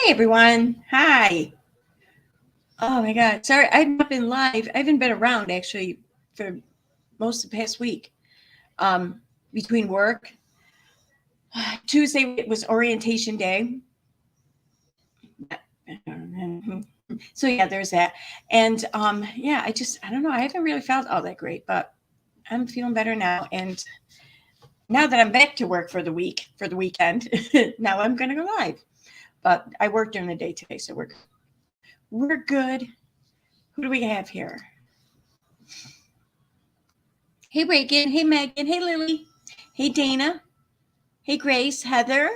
Hey everyone. Hi. Oh my God. Sorry, I've not been live. I haven't been around actually for most of the past week. Between work. Tuesday was orientation day. So yeah, there's that. And yeah, I don't know. I haven't really felt all that great, but I'm feeling better now. And now that I'm back to work for the weekend, now I'm gonna go live. But I worked during the day today, so we're good. Who do we have here? Hey Reagan, hey Megan, hey Lily, hey Dana, hey Grace, Heather,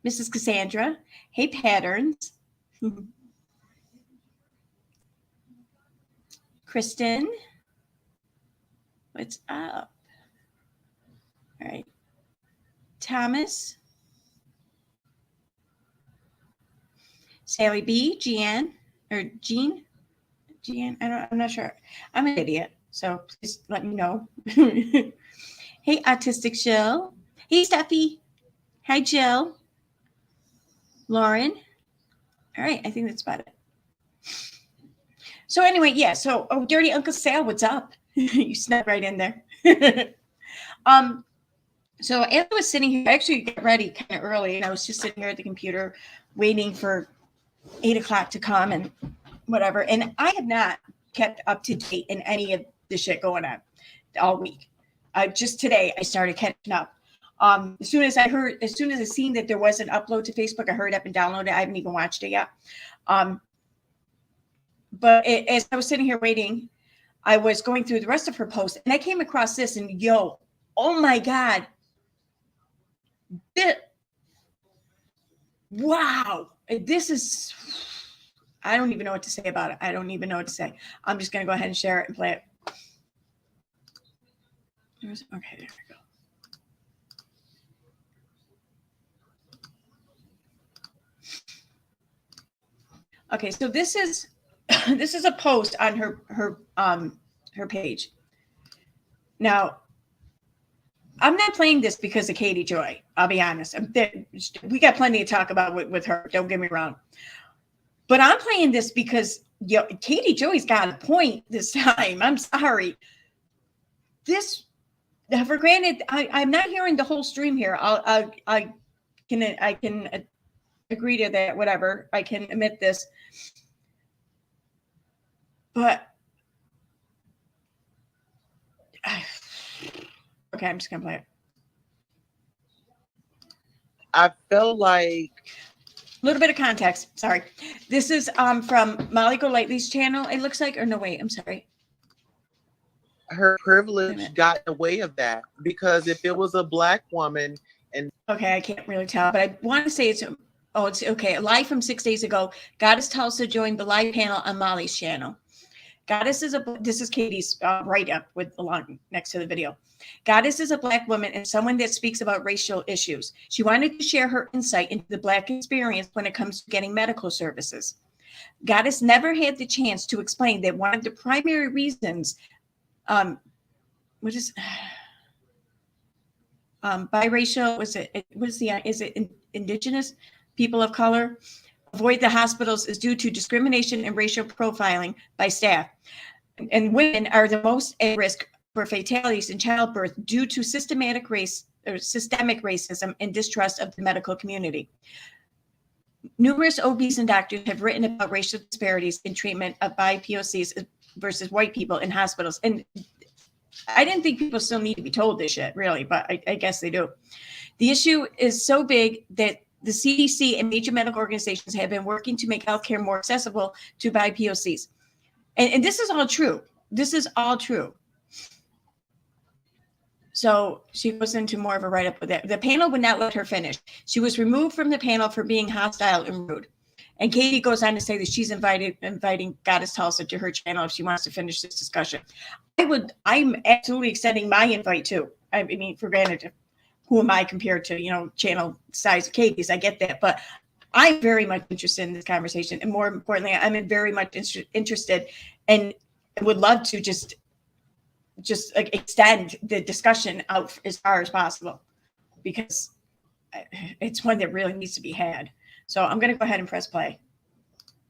Mrs. Cassandra, hey Patterns, Kristen, what's up? All right, Thomas, Sally B, Jean, I'm not sure. I'm an idiot, so please let me know. Hey Autistic Jill, hey Steffi, hi Jill, Lauren. All right, I think that's about it. So anyway, yeah. So, Dirty Uncle Sal, what's up? You snuck right in there. um, so as I was sitting here, I actually got ready kind of early, and I was just sitting here at the computer, waiting for 8 o'clock to come and whatever. And I have not kept up to date in any of the shit going on all week. Just today, I started catching up. As soon as I seen that there was an upload to Facebook, I hurried up and downloaded it. I haven't even watched it yet. But as I was sitting here waiting, I was going through the rest of her posts, and I came across this, and oh my God. Wow. This is, I don't even know what to say about it. I don't even know what to say. I'm just going to go ahead and share it and play it. Okay, there we go. Okay, so this is a post on her page. Now, I'm not playing this because of Katie Joy. I'll be honest. We got plenty to talk about with her. Don't get me wrong. But I'm playing this because Katie Joy's got a point this time. I'm sorry. For granted, I'm not hearing the whole stream here. I can agree to that. Whatever. I can admit this. But okay, I'm just gonna play it. I feel like a little bit of context. Sorry, this is from Molly Golightly's channel. It looks like, or no, wait, I'm sorry. Her privilege got in the way of that, because if it was a Black woman and okay, I can't really tell, but I want to say it's okay. Live from 6 days ago, Goddess Tulsa joined the live panel on Molly's channel. This is Katie's write-up along next to the video. Goddess is a Black woman and someone that speaks about racial issues. She wanted to share her insight into the Black experience when it comes to getting medical services. Goddess never had the chance to explain that one of the primary reasons, biracial, is it indigenous people of color avoid the hospitals is due to discrimination and racial profiling by staff. And women are the most at risk for fatalities in childbirth due to systemic racism and distrust of the medical community. Numerous OBs and doctors have written about racial disparities in treatment of BIPOCs versus white people in hospitals. And I didn't think people still need to be told this shit, really, but I guess they do. The issue is so big that the CDC and major medical organizations have been working to make healthcare more accessible to BIPOCs. And this is all true. This is all true. So she goes into more of a write-up with that. The panel would not let her finish. She was removed from the panel for being hostile and rude. And Katie goes on to say that she's inviting Goddess Tulsa to her channel if she wants to finish this discussion. I'm absolutely extending my invite too. I mean, for granted, who am I compared to, channel size of Katie's? I get that, but I'm very much interested in this conversation. And more importantly, I'm very much interested and would love to just extend the discussion out as far as possible, because it's one that really needs to be had. So I'm going to go ahead and press play.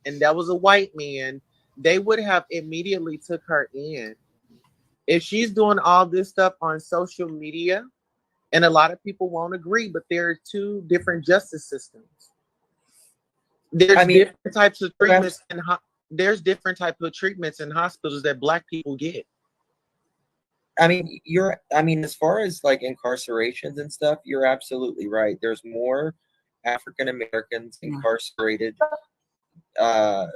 And that was a white man, they would have immediately took her in. If she's doing all this stuff on social media, and a lot of people won't agree, but there are two different justice systems. There's different types of treatments, and there's different types of treatments in hospitals that Black people get. I mean, as far as like incarcerations and stuff, you're absolutely right. There's more African Americans incarcerated.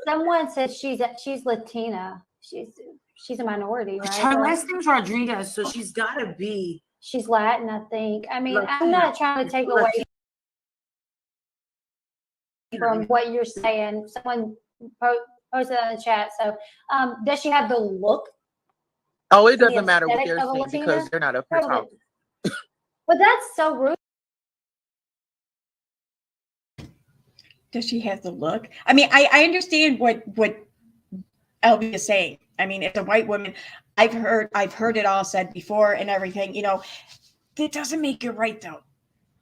Someone said she's Latina. She's a minority, right? Her last name's Rodriguez, so she's got to be. She's Latin, I think. I mean, Latina. I'm not trying to take away from what you're saying. Someone posted that in the chat. So, does she have the look? Oh, it doesn't matter what they're saying because they're not up here talking. But that's so rude. Does she have the look? I mean, I understand what LB is saying. I mean, as a white woman, I've heard it all said before and everything. You know, that doesn't make it right though.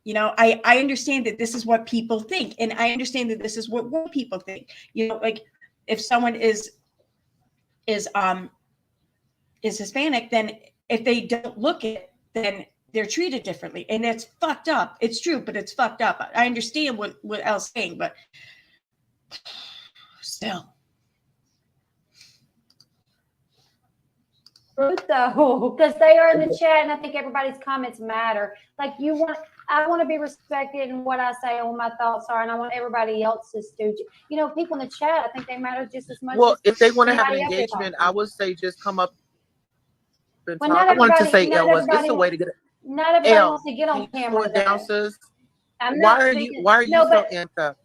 You know, I understand that this is what people think, and I understand that this is what white people think. You know, like if someone is Hispanic, then if they don't look it, then they're treated differently, and that's fucked up. It's true, but it's fucked up. I understand what Elle's saying, but still. Though, because they are in the chat, and I think everybody's comments matter. Like I want to be respected in what I say and what my thoughts are, and I want everybody else's to. You know, people in the chat, I think they matter just as much. Well, as if they want to have an engagement, I would say just come up and talk. I wanted to say, Elle, it's a way to get it. Not everybody wants to get on camera. Why are you so amped up?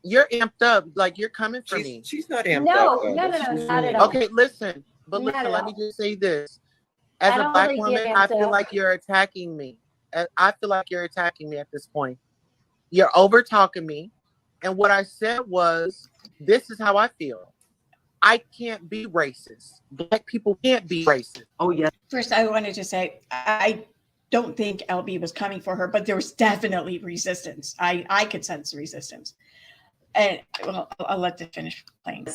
You're amped up, like you're coming for me. She's not amped up. No, not at all. Okay, listen, let me just say this. As a Black woman, I feel like you're attacking me. I feel like you're attacking me at this point. You're over talking me. And what I said was, this is how I feel. I can't be racist. Black people can't be racist. Oh, yeah. First, I wanted to say, I don't think LB was coming for her, but there was definitely resistance. I could sense resistance. And well, I'll let them finish playing.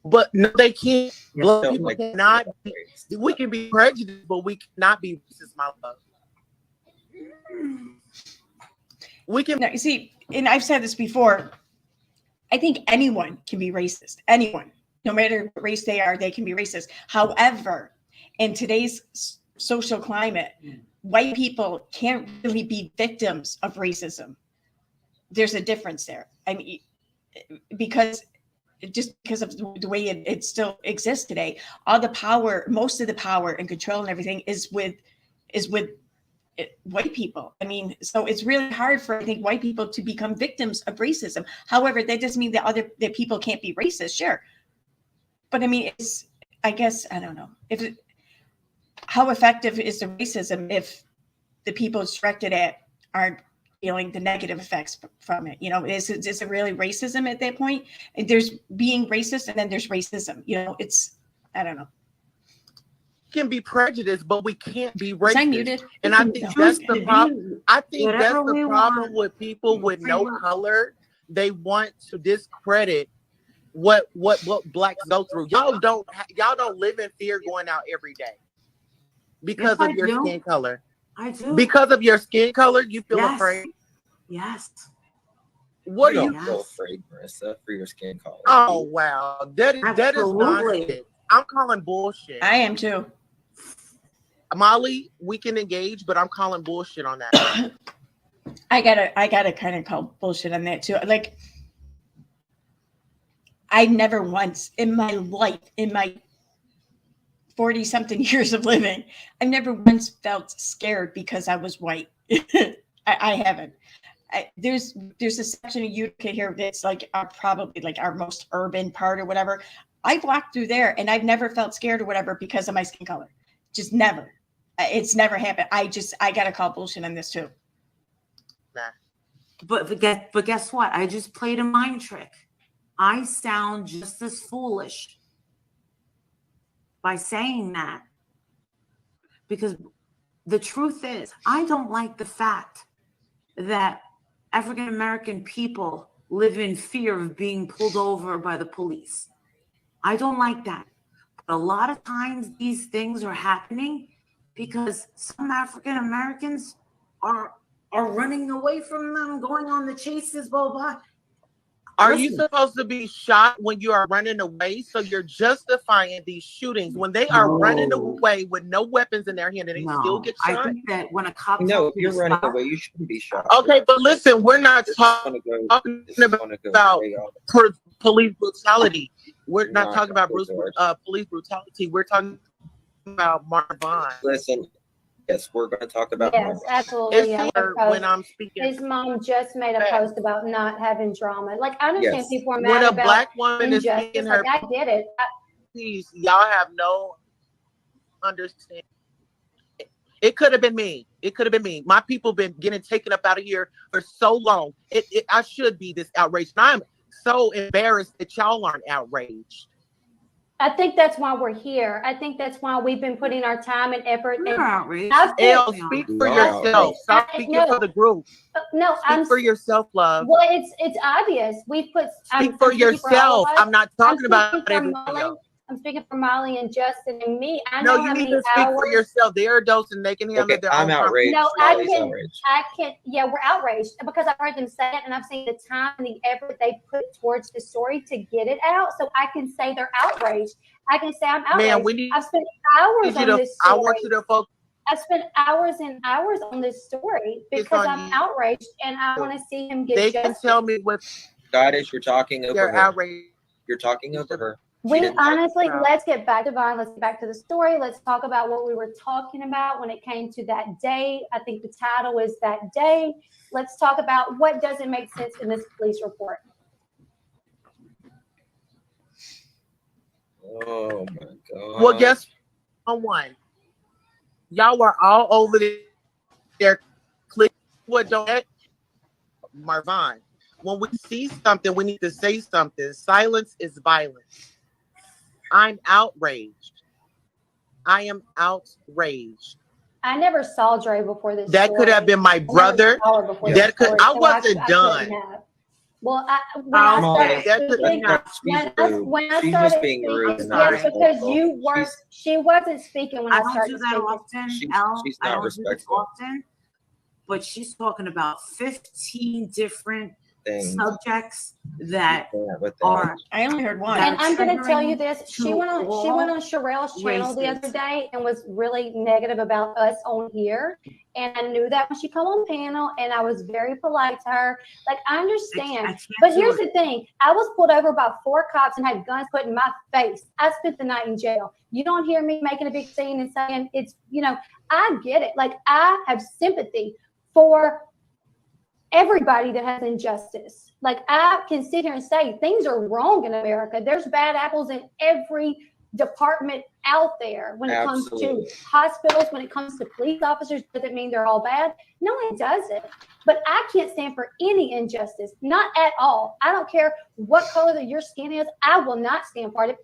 But no, they can't. Black people cannot. We can be prejudiced, but we cannot be racist, my love. We can. Now, you see, and I've said this before. I think anyone can be racist. Anyone, no matter what race they are, they can be racist. However, in today's social climate, white people can't really be victims of racism. There's a difference there. I mean, because of the way it still exists today, all the power, most of the power and control and everything is with white people. I mean, so it's really hard for, I think, white people to become victims of racism. However, that doesn't mean that people can't be racist, sure. But I mean, I guess, I don't know. How effective is the racism if the people it's directed at aren't feeling the negative effects from it? You know, is it really racism at that point? There's being racist and then there's racism. You know, I don't know. Can be prejudiced, but we can't be racist. I'm muted. And I think that's the problem. I think that's the problem with people with no color. They want to discredit what Blacks go through. Y'all don't live in fear going out every day because of your skin color. I do. Because of your skin color, you feel afraid. Yes. What do you feel afraid, Marissa, for your skin color? Oh wow, that is nonsense. I'm calling bullshit. I am too. Molly, we can engage, but I'm calling bullshit on that. I gotta kind of call bullshit on that too. Like, I never once in my life, in my 40-something years of living, I never once felt scared because I was white. I haven't. There's a section of Utica here that's like probably like our most urban part or whatever. I've walked through there and I've never felt scared or whatever because of my skin color. Just never. It's never happened. I gotta call bullshit on this too. Nah. But guess what? I just played a mind trick. I sound just as foolish by saying that, because the truth is, I don't like the fact that African American people live in fear of being pulled over by the police. I don't like that. But a lot of times these things are happening because some African Americans are running away from them, going on the chases, blah, blah. Are you Listen. supposed to be shot when you are running away? So you're justifying these shootings when they are running No. away with no weapons in their hand and they still No, get I shot? think that when a cop No, tells if you you're to running stop, away, you shouldn't be shot. Okay, but listen, we're not This is talking gonna go. This is gonna go about way off. police brutality. We're not Not talking about Dr. George. police brutality. We're talking about Marvin. Listen, yes, we're going to talk about Yes, Marvin. absolutely. It's Yeah, here when I'm speaking. his mom just made a post about not having drama. Like, I understand Yes. people are When mad a about black woman is injustice. speaking Like, her I get it. piece, y'all have no understanding. It could have been me. It could have been me. My people been getting taken up out of here for so long. I should be this outraged. And I'm so embarrassed that y'all aren't outraged. I think that's why we're here. I think that's why we've been putting our time and effort. we're And outraged. Elle, speak for yourself. Stop speaking for the group. no, Speak for yourself, love. Well, it's obvious. We put. Speak for yourself. I'm not talking about everything else. I'm speaking for Molly and Justin and me. I No, know you how need many to speak hours. for yourself. They are adults and they can handle Okay, their I'm own outraged. No, Molly's I outraged. can't. Yeah, we're outraged because I've heard them say it, and I've seen the time and the effort they put towards the story to get it out. So I can say they're outraged. I can say I'm outraged. Man, we need I've spent hours on this I story. want you to focus. I've spent hours and hours on this story because I'm outraged, and I want to see him get They justice. can tell me what Goddess, you're talking over they're her. outraged. You're talking over her. We honestly, about. let's get back to Vine. Let's get back to the story. Let's talk about what we were talking about when it came to that day. I think the title is That Day. Let's talk about what doesn't make sense in this police report. Oh my God. Well, guess one. Y'all were all over there. Click what don't Marvin. When we see something, we need to say something. Silence is violence. I'm outraged. I am outraged. I never saw Dre before this. That could have been my brother. That could. I wasn't done. Well, when Molly, I started speaking, when I She's started just being rude speaking, and not yes, because respectful. you weren't. She wasn't speaking when I I don't started do that speaking. often. She's I not don't do this respectful. often. But she's talking about 15 different Things. subjects that With that. are. I only heard one. And I'm going to tell you this. She to went on Sherelle's channel the races. other day and was really negative about us on here. And I knew that when she come on panel, and I was very polite to her. Like, I understand. But here's the thing. I was pulled over by 4 cops and had guns put in my face. I spent the night in jail. You don't hear me making a big scene and saying it's, I get it. Like, I have sympathy for everybody that has injustice. Like, I can sit here and say things are wrong in America. There's bad apples in every department out there when it comes to hospitals, when it comes to police officers. Does it mean they're all bad? No, it doesn't. But I can't stand for any injustice, not at all. I don't care what color that your skin is. I will not stand for it. If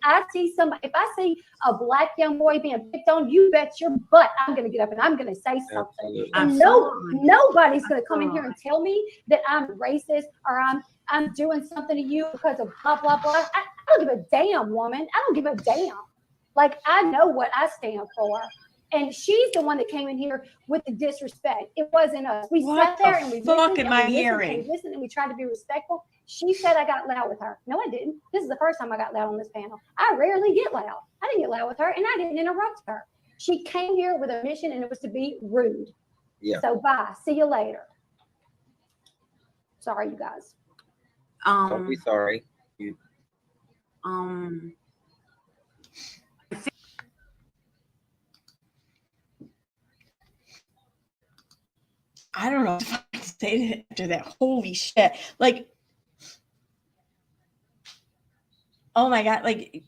I see a black young boy being picked on, you bet your butt I'm going to get up and I'm going to say something. And nobody's going to come in here and tell me that I'm racist or I'm doing something to you because of blah, blah, blah. I don't give a damn, woman. I don't give a damn. Like, I know what I stand for. And she's the one that came in here with the disrespect. It wasn't us. We sat there and we listened and we tried to be respectful. She said I got loud with her. No, I didn't. This is the first time I got loud on this panel. I rarely get loud. I didn't get loud with her, and I didn't interrupt her. She came here with a mission, and it was to be rude. Yeah. So bye. See you later. Sorry, you guys. Don't be sorry. I don't know if I can say that after that. Holy shit. Like, oh my God. Like,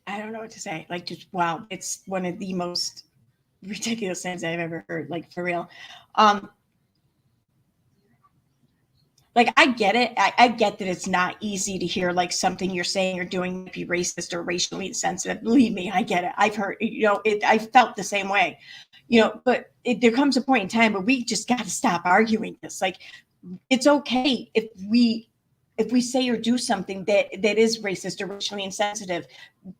I don't know what to say. Like, just wow. It's one of the most ridiculous things I've ever heard. Like, for real. Like, I get it. I get that it's not easy to hear like something you're saying or doing might be racist or racially insensitive. Believe me, I get it. I've heard, I felt the same way, but there comes a point in time where we just got to stop arguing this. Like, it's okay if we say or do something that is racist or racially insensitive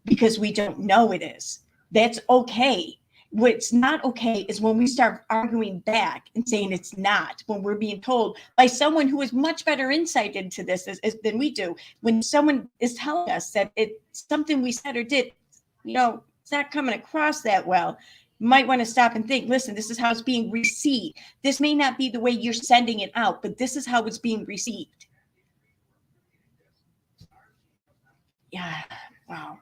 because we don't know it is. That's okay. What's not okay is when we start arguing back and saying it's not, when we're being told by someone who has much better insight into this than we do. When someone is telling us that it's something we said or did, it's not coming across that well. You might want to stop and think, listen, this is how it's being received. This may not be the way you're sending it out, but this is how it's being received. Yeah, wow.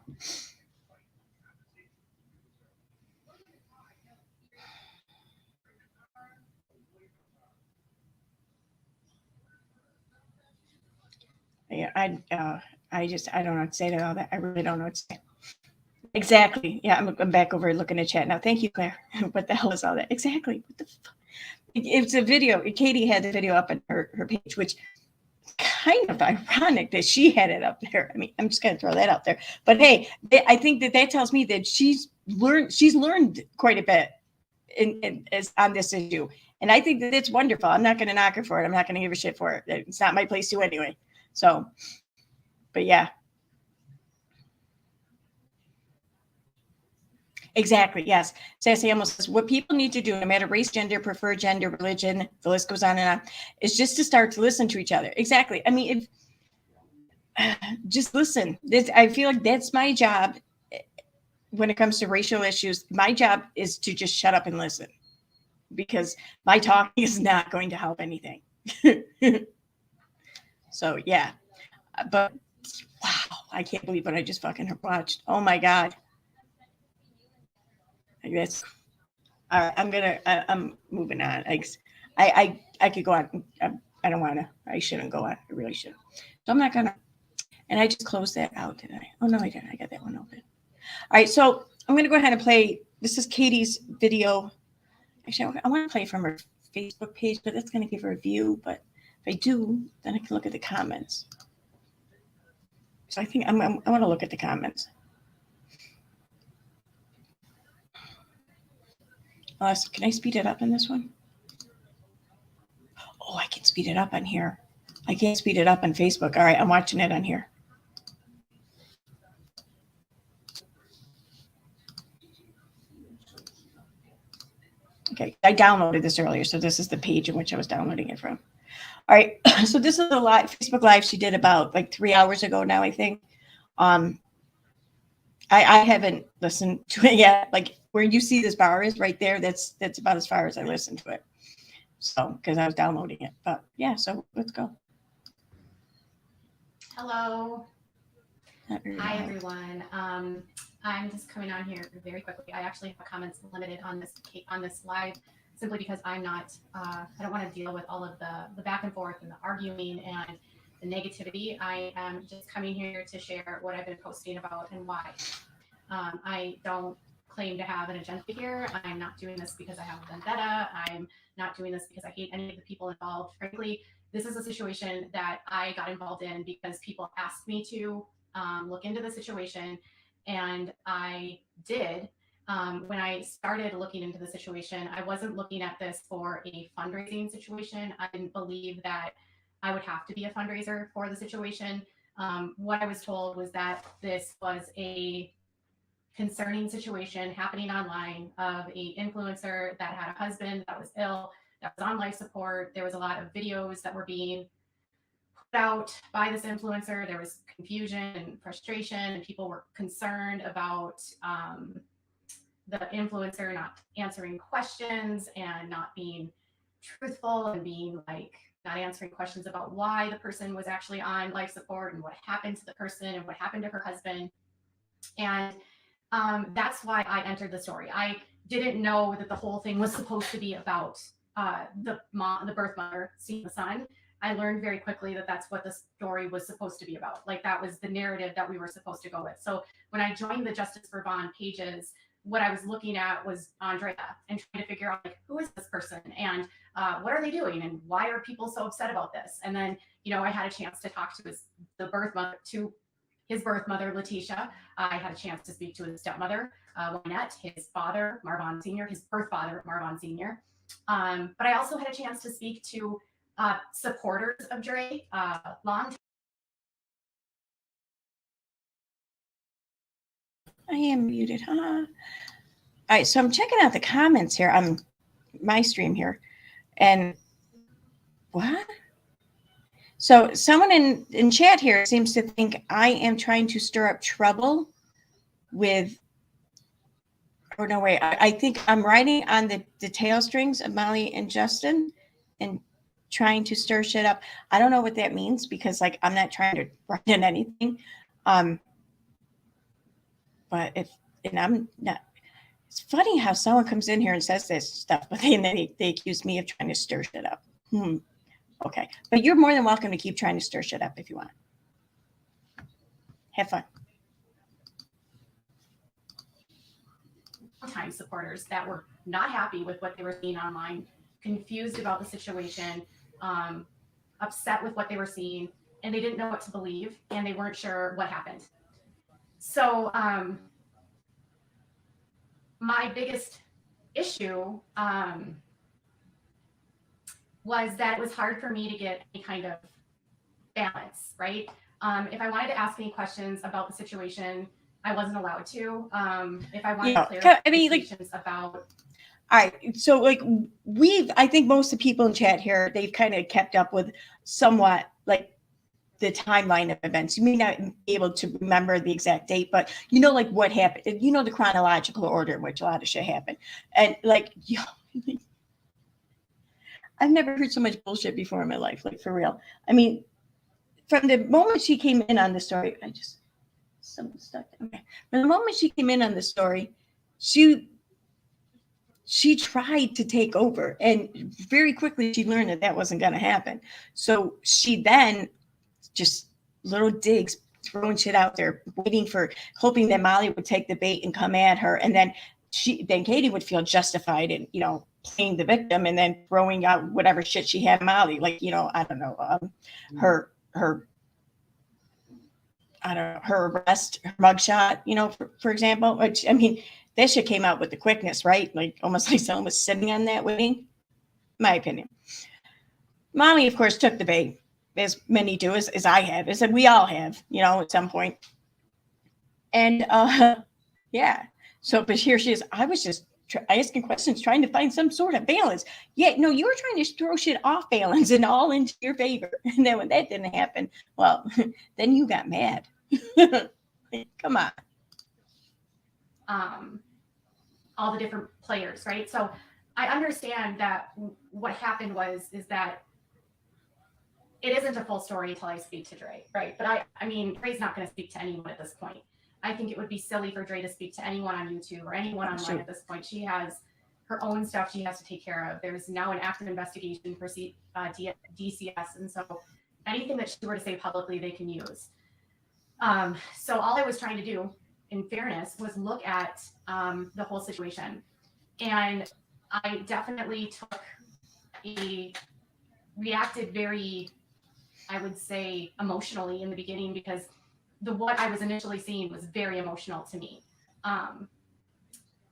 Yeah, I don't know what to say to all that. I really don't know what to say. Exactly. Yeah, I'm back over looking at chat now. Thank you, Claire. What the hell is all that? Exactly. What the fuck? It's a video. Katie had the video up on her page, which kind of ironic that she had it up there. I mean, I'm just going to throw that out there. But hey, I think that tells me that she's learned quite a bit on this issue. And I think that it's wonderful. I'm not going to knock her for it. I'm not going to give her shit for it. It's not my place to anyway. So, but yeah. Exactly. Yes. Sassy almost says what people need to do, no matter race, gender, preferred gender, religion, the list goes on and on, is just to start to listen to each other. Exactly. I mean, just listen. I feel like that's my job when it comes to racial issues. My job is to just shut up and listen, because my talking is not going to help anything. So yeah, but wow, I can't believe what I just fucking watched. Oh my God. That's all right. I'm moving on. I could go on. I don't want to. I shouldn't go on. I really should. So I'm not gonna. And I just closed that out, didn't I? Oh no, I didn't. I got that one open. All right. So I'm gonna go ahead and play. This is Katie's video. Actually, I want to play from her Facebook page, but that's gonna give her a view. But if I do, then I can look at the comments. So I think I want to look at the comments. Can I speed it up in this one? Oh, I can speed it up on here. I can't speed it up on Facebook. All right, I'm watching it on here. Okay, I downloaded this earlier, so this is the page in which I was downloading it from. All right, so this is a live Facebook Live she did about like 3 hours ago now, I think. I haven't listened to it yet. Like where you see this bar is right there, that's about as far as I listened to it. So, because I was downloading it. But yeah, so let's go. Hello. Hi, everyone. I'm just coming on here very quickly. I actually have comments limited on this live simply because I'm not, I don't want to deal with all of the back and forth and the arguing and the negativity. I am just coming here to share what I've been posting about and why. I don't claim to have an agenda here. I'm not doing this because I have a vendetta. I'm not doing this because I hate any of the people involved. Frankly, this is a situation that I got involved in because people asked me to look into the situation, and I did. When I started looking into the situation, I wasn't looking at this for a fundraising situation. I didn't believe that I would have to be a fundraiser for the situation. What I was told was that this was a concerning situation happening online of a influencer that had a husband that was ill, that was on life support. There was a lot of videos that were being put out by this influencer. There was confusion and frustration, and people were concerned about the influencer not answering questions and not being truthful and being like not answering questions about why the person was actually on life support and what happened to the person and what happened to her husband. And that's why I entered the story. I didn't know that the whole thing was supposed to be about the birth mother seeing the son. I learned very quickly that that's what the story was supposed to be about. Like that was the narrative that we were supposed to go with. So when I joined the Justice for Vaughn pages, what I was looking at was Andrea and trying to figure out like who is this person, and what are they doing and why are people so upset about this? And then, you know, I had a chance to talk to his birth mother, Letitia. I had a chance to speak to his stepmother, Lynette, his father, Marvon Sr., his birth father, Marvon Sr. But I also had a chance to speak to supporters of Dre, long. I am muted, huh? All right, so I'm checking out the comments here on my stream here. And what? So someone in chat here seems to think I am trying to stir up trouble with, or no way, I think I'm riding on the tail strings of Molly and Justin and trying to stir shit up. I don't know what that means because like I'm not trying to ride on anything. But and I'm not, it's funny how someone comes in here and says this stuff, but then they accuse me of trying to stir shit up. Okay. But you're more than welcome to keep trying to stir shit up if you want. Have fun. Time supporters that were not happy with what they were seeing online, confused about the situation, upset with what they were seeing, and they didn't know what to believe, and they weren't sure what happened. So my biggest issue was that it was hard for me to get any kind of balance, right? If I wanted to ask any questions about the situation, I wasn't allowed to. If I wanted to clarifications about. All right. So like I think most of the people in chat here, they've kind of kept up with somewhat like the timeline of events. You may not be able to remember the exact date, but you know, like what happened, you know, the chronological order in which a lot of shit happened. And like, I've never heard so much bullshit before in my life, like for real. I mean, from the moment she came in on the story, someone stuck. Okay. From the moment she came in on the story, she tried to take over, and very quickly she learned that wasn't going to happen. So she then just little digs, throwing shit out there, hoping that Molly would take the bait and come at her, and then Katie would feel justified in, you know, playing the victim and then throwing out whatever shit she had Molly, like, you know, I don't know, her arrest, her mugshot, you know, for example, which, I mean, that shit came out with the quickness, right? Like almost like someone was sitting on that waiting, my opinion. Molly, of course, took the bait, as many do, as I have, as we all have, you know, at some point. And yeah, so, but here she is. I was just asking questions, trying to find some sort of balance. Yeah, no, you were trying to throw shit off balance and all into your favor. And then when that didn't happen, well, then you got mad. Come on. All the different players, right? So I understand that what happened is that it isn't a full story until I speak to Dre, right? But I mean, Dre's not going to speak to anyone at this point. I think it would be silly for Dre to speak to anyone on YouTube or anyone online at this point. She has her own stuff she has to take care of. There's now an active investigation for DCS, and so anything that she were to say publicly, they can use. So all I was trying to do, in fairness, was look at the whole situation. And I definitely reacted very, I would say, emotionally in the beginning, because what I was initially seeing was very emotional to me.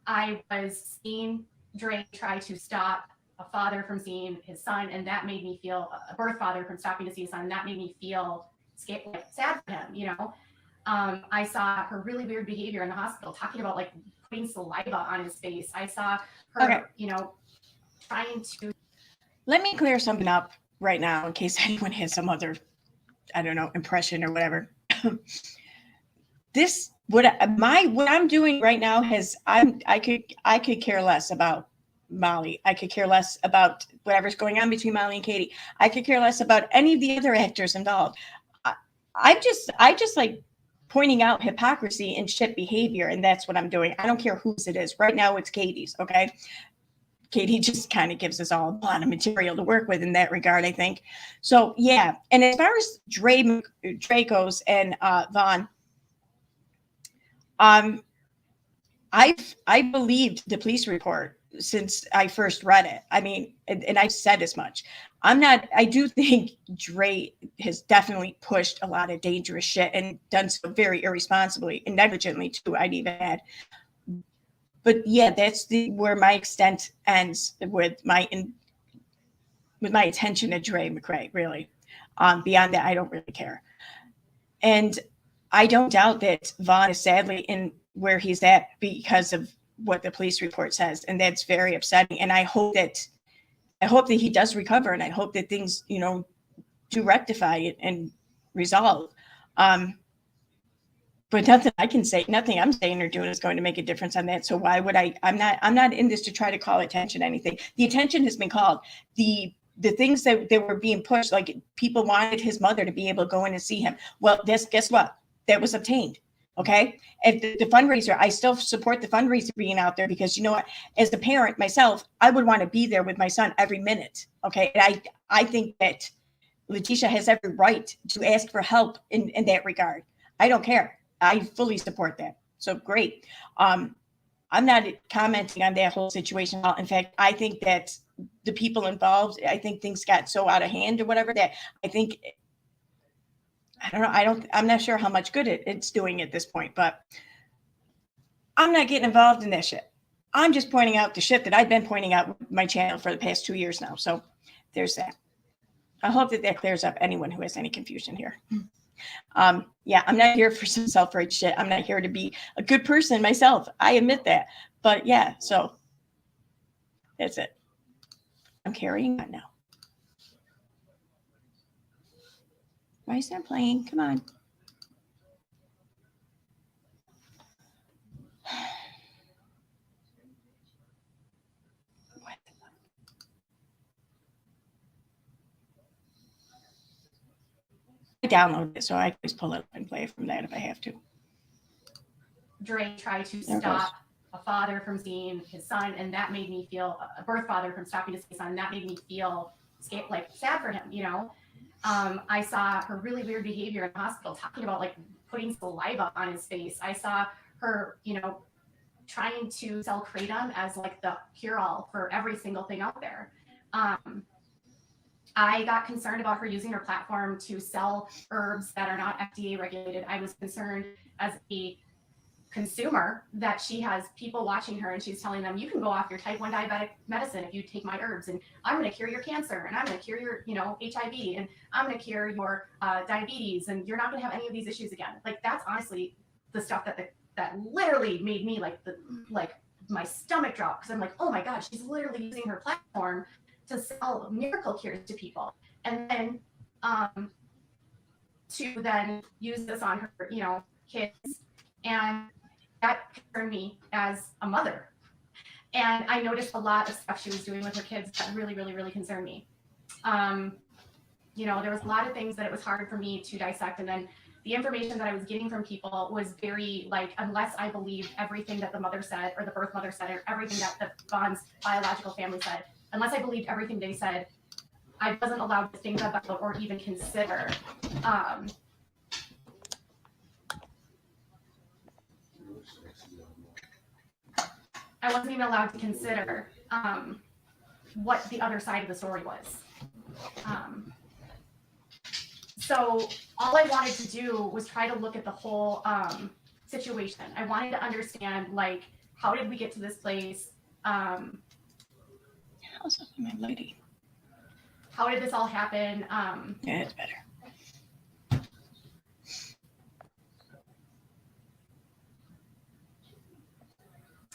I was seeing Dre try to stop a father from seeing his son, and that made me feel, a birth father from stopping to see his son, and that made me feel sad for him, you know? I saw her really weird behavior in the hospital, talking about like putting saliva on his face. I saw her, you know, trying to. Let me clear something up right now in case anyone has some other, I don't know, impression or whatever. What I'm doing right now I could care less about Molly. I could care less about whatever's going on between Molly and Katie. I could care less about any of the other actors involved. I just like pointing out hypocrisy and shit behavior, and that's what I'm doing. I don't care whose it is. Right now it's Katie's, okay? Katie just kind of gives us all a lot of material to work with in that regard, I think. So yeah, and as far as Dre goes and Vaughn, I believed the police report since I first read it. I mean, and I've said as much. I do think Dre has definitely pushed a lot of dangerous shit and done so very irresponsibly and negligently too, I'd even add. But yeah, that's where my extent ends with my attention to Dre McRae, really. Beyond that, I don't really care. And I don't doubt that Vaughn is sadly in where he's at because of what the police report says. And that's very upsetting. And I hope that he does recover, and I hope that things, do rectify it and resolve. But nothing I can say, nothing I'm saying or doing is going to make a difference on that. So why would I'm not in this to try to call attention to anything. The attention has been called. The things that were being pushed, like people wanted his mother to be able to go in and see him. Well, guess what? That was obtained. Okay. And the fundraiser, I still support the fundraiser being out there because you know what, as a parent myself, I would want to be there with my son every minute. Okay. And I think that Letitia has every right to ask for help in that regard. I don't care. I fully support that. So great. I'm not commenting on that whole situation. In fact, I think that the people involved, I think things got so out of hand or whatever that I think, I don't know. I'm not sure how much good it's doing at this point, but I'm not getting involved in that shit. I'm just pointing out the shit that I've been pointing out with my channel for the past 2 years now. So there's that. I hope that clears up anyone who has any confusion here. Yeah, I'm not here for some self-righteous shit. I'm not here to be a good person myself. I admit that. But yeah, so that's it. I'm carrying on now. Why is that playing? Come on. What? I downloaded it, so I can just pull it up and play from that if I have to. Dre tried to stop a father from seeing his son, and that made me feel a birth father from stopping to see his son. And that made me feel sad for him. I saw her really weird behavior in the hospital, talking about like putting saliva on his face. I saw her, trying to sell kratom as like the cure-all for every single thing out there. I got concerned about her using her platform to sell herbs that are not FDA regulated. I was concerned as a consumer that she has people watching her and she's telling them, you can go off your type 1 diabetic medicine if you take my herbs, and I'm going to cure your cancer, and I'm going to cure your HIV, and I'm going to cure your diabetes, and you're not going to have any of these issues again. Like, that's honestly the stuff that literally made me like my stomach drop, because I'm like, oh my God, she's literally using her platform to sell miracle cures to people, and then to then use this on her kids. And that concerned me as a mother. And I noticed a lot of stuff she was doing with her kids that really, really, really concerned me. There was a lot of things that it was hard for me to dissect. And then the information that I was getting from people was very unless I believed everything that the mother said, or the birth mother said, or everything that the Vaughn's biological family said, unless I believed everything they said, I wasn't allowed to think about or even consider I wasn't even allowed to consider what the other side of the story was. So all I wanted to do was try to look at the whole situation. I wanted to understand, how did we get to this place? How's up my lady? How did this all happen? Yeah, it's better.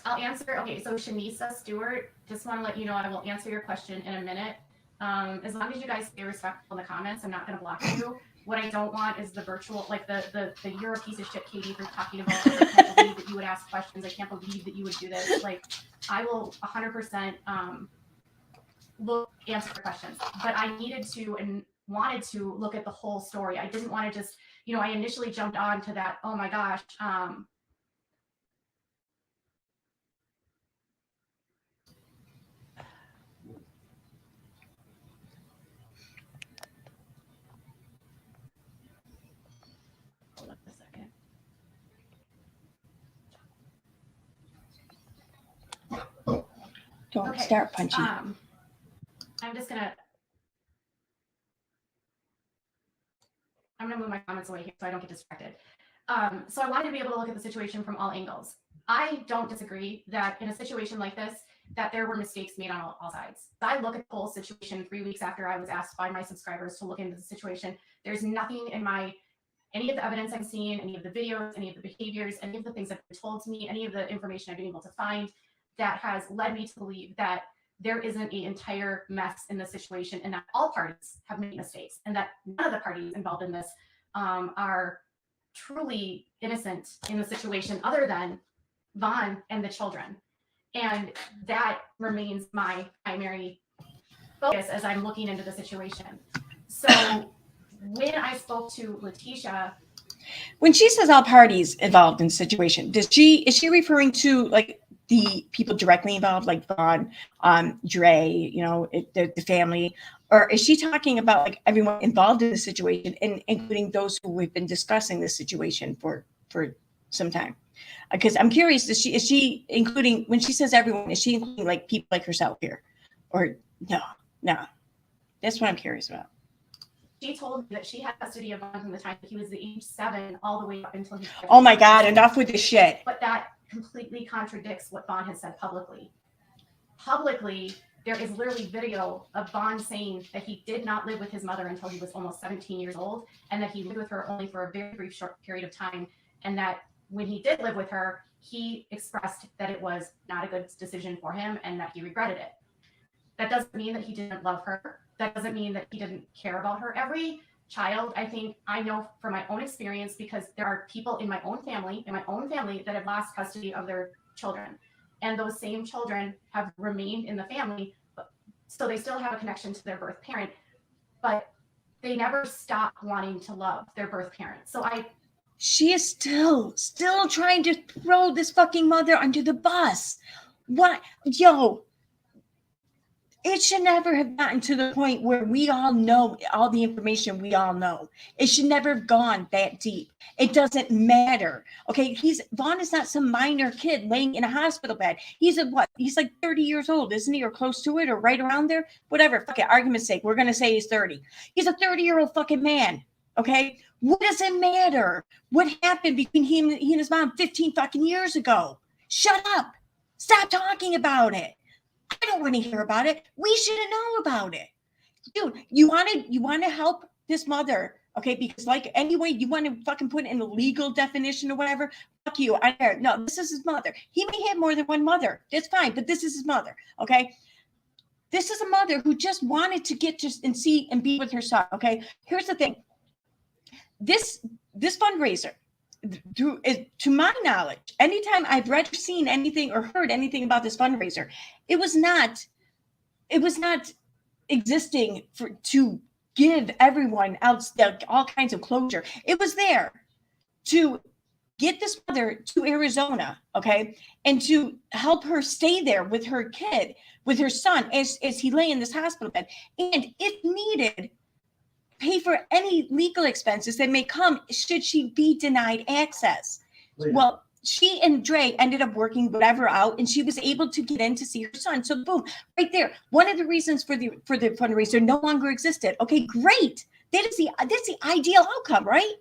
I'll answer. Okay, so Shanisa Stewart, just want to let you know I will answer your question in a minute. As long as you guys stay respectful in the comments, I'm not going to block you. What I don't want is the virtual, the you're a piece of shit, Katie, for talking about this. I can't believe that you would ask questions. I can't believe that you would do this. I will 100% answer your questions. But I needed to and wanted to look at the whole story. I didn't want to just, I initially jumped on to that, oh my gosh, hold up a second. Don't Okay. start punching. I'm gonna move my comments away here so I don't get distracted. So I wanted to be able to look at the situation from all angles. I don't disagree that in a situation like this, that there were mistakes made on all sides. I look at the whole situation 3 weeks after I was asked by my subscribers to look into the situation. There's nothing in any of the evidence I've seen, any of the videos, any of the behaviors, any of the things that have been told to me, any of the information I've been able to find that has led me to believe that there isn't an entire mess in this situation and that all parties have made mistakes and that none of the parties involved in this are truly innocent in the situation other than Vaughn and the children. And that remains my primary focus as I'm looking into the situation. So when I spoke to Letitia, when she says all parties involved in the situation, is she referring to like the people directly involved, like Vaughn, Dre, you know, the family, or is she talking about like everyone involved in the situation, and including those who we've been discussing this situation for some time? Because I'm curious, is she including, when she says everyone, is she including like people like herself here, or no? That's what I'm curious about. she told me that she had custody of Vaughn from the time he was the age 7 all the way up until he. Oh my God! Enough with this shit. But that completely contradicts what Vaughn has said publicly. Publicly, there is literally video of Vaughn saying that he did not live with his mother until he was almost 17 years old, and that he lived with her only for a very brief, short period of time, and that when he did live with her, he expressed that it was not a good decision for him and that he regretted it. That doesn't mean that he didn't love her. That doesn't mean that he didn't care about her. Every child, I think, I know from my own experience, because there are people in my own family that have lost custody of their children. And those same children have remained in the family, so they still have a connection to their birth parent, but they never stop wanting to love their birth parent. So she is still trying to throw this fucking mother under the bus. What? Yo, it should never have gotten to the point where we all know all the information we all know. It should never have gone that deep. It doesn't matter. Okay, Vaughn is not some minor kid laying in a hospital bed. He's like 30 years old, isn't he? Or close to it, or right around there? Whatever, fuck it, argument's sake, we're gonna say he's 30. He's a 30-year-old fucking man, okay? What does it matter? What happened between he and his mom 15 fucking years ago? Shut up. Stop talking about it. I don't want to hear about it. We shouldn't know about it. Dude, you want to help this mother, okay? Because like anyway, you want to fucking put in a legal definition or whatever. Fuck you. No, this is his mother. He may have more than one mother. That's fine, but this is his mother, okay? This is a mother who just wanted to get to and see and be with her son, okay? Here's the thing. This fundraiser, to my knowledge, anytime I've read or seen anything or heard anything about this fundraiser, it was not existing to give everyone else all kinds of closure. It was there to get this mother to Arizona, okay, and to help her stay there with her kid, with her son, as he lay in this hospital bed, and if needed, pay for any legal expenses that may come should she be denied access. Yeah. Well, she and Dre ended up working whatever out, and she was able to get in to see her son. So boom, right there. One of the reasons for the fundraiser no longer existed. Okay, great. That's the ideal outcome, right?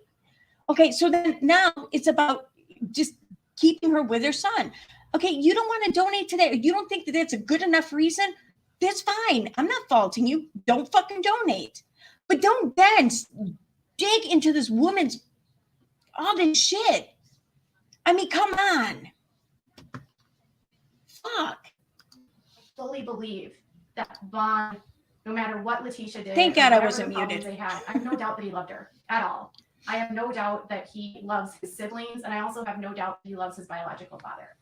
Okay, so then now it's about just keeping her with her son. Okay, you don't want to donate to that, or you don't think that that's a good enough reason? That's fine. I'm not faulting you. Don't fucking donate. But don't then dig into this woman's all this shit. I mean, come on. Fuck. I fully believe that Vaughn, no matter what Letitia did, thank God I wasn't muted. I have no doubt that he loved her at all. I have no doubt that he loves his siblings, and I also have no doubt that he loves his biological father.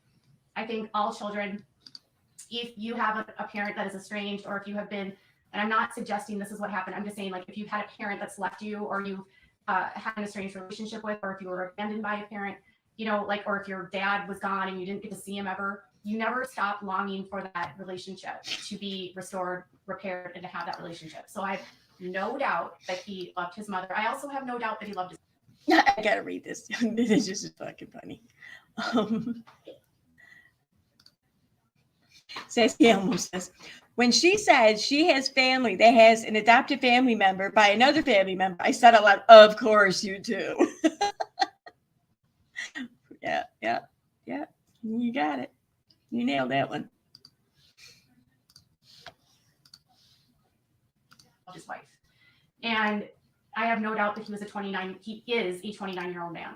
I think all children, if you have a parent that is estranged, or if you have been, and I'm not suggesting this is what happened, I'm just saying, like, if you've had a parent that's left you, or you had an estranged relationship with, or if you were abandoned by a parent, you know, like, or if your dad was gone and you didn't get to see him ever, you never stop longing for that relationship to be restored, repaired, and to have that relationship. So I have no doubt that he loved his mother. I also have no doubt that he loved his. I gotta read this. This is just fucking funny. Sassy Elmo says, when she said she has family that has an adopted family member by another family member, I said a lot, of course you do. Yeah. You got it. You nailed that one. His wife. And I have no doubt that he is a 29-year-old man.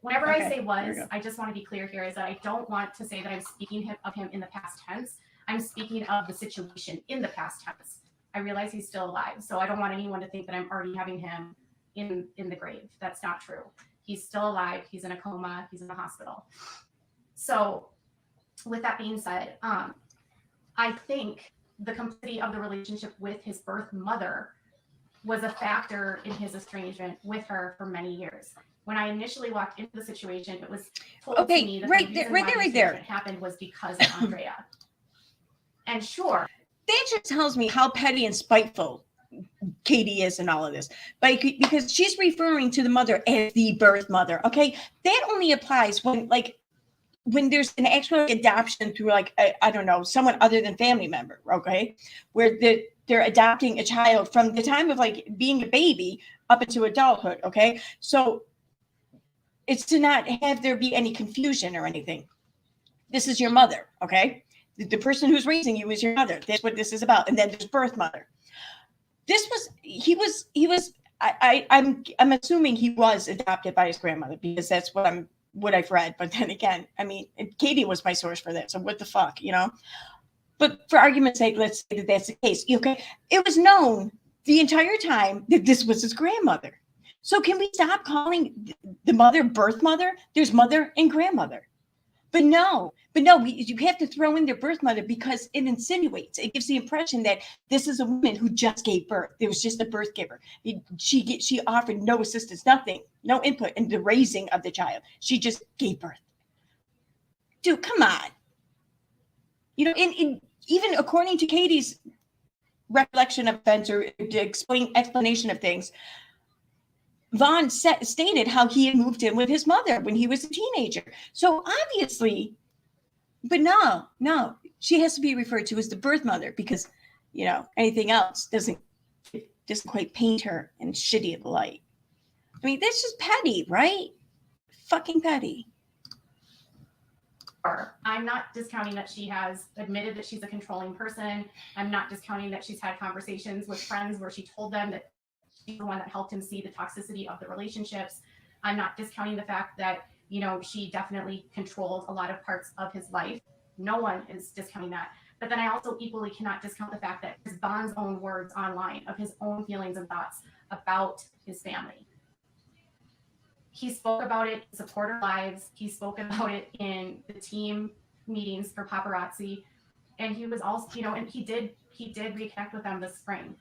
Whenever I say was, I just want to be clear here is that I don't want to say that I'm speaking of him in the past tense. I'm speaking of the situation in the past tense. I realize he's still alive, so I don't want anyone to think that I'm already having him in the grave. That's not true. He's still alive. He's in a coma. He's in the hospital. So with that being said, I think the complexity of the relationship with his birth mother was a factor in his estrangement with her for many years. When I initially walked into the situation, it was told to me that the reason why the estrangement happened was because of Andrea. And sure, that just tells me how petty and spiteful Katie is in all of this, but because she's referring to the mother as the birth mother. Okay, that only applies when there's an actual adoption through I don't know, someone other than family member. Okay, where they're adopting a child from the time of being a baby up into adulthood. Okay, so it's to not have there be any confusion or anything. This is your mother. Okay, the person who's raising you is your mother. That's what this is about. And then there's birth mother. He was I'm assuming he was adopted by his grandmother, because that's what I've read. But then again, I mean, Katie was my source for that. So what the fuck, But for argument's sake, let's say that that's the case. Okay, it was known the entire time that this was his grandmother. So can we stop calling the mother birth mother? There's mother and grandmother. But no, you have to throw in their birth mother because it insinuates, it gives the impression that this is a woman who just gave birth. There was just a birth giver. She offered no assistance, nothing, no input in the raising of the child. She just gave birth. Dude, come on. Even according to Katie's recollection of events or explanation of things, Vaughn stated how he had moved in with his mother when he was a teenager. So obviously, but no, she has to be referred to as the birth mother because, anything else doesn't quite paint her in shitty light. I mean, that's just petty, right? Fucking petty. I'm not discounting that she has admitted that she's a controlling person. I'm not discounting that she's had conversations with friends where she told them that she's the one that helped him see the toxicity of the relationships. I'm not discounting the fact that, she definitely controlled a lot of parts of his life. No one is discounting that. But then I also equally cannot discount the fact that his Bond's own words online of his own feelings and thoughts about his family. He spoke about it in Supporter Lives. He spoke about it in the team meetings for paparazzi. And he was also, and he did reconnect with them this spring.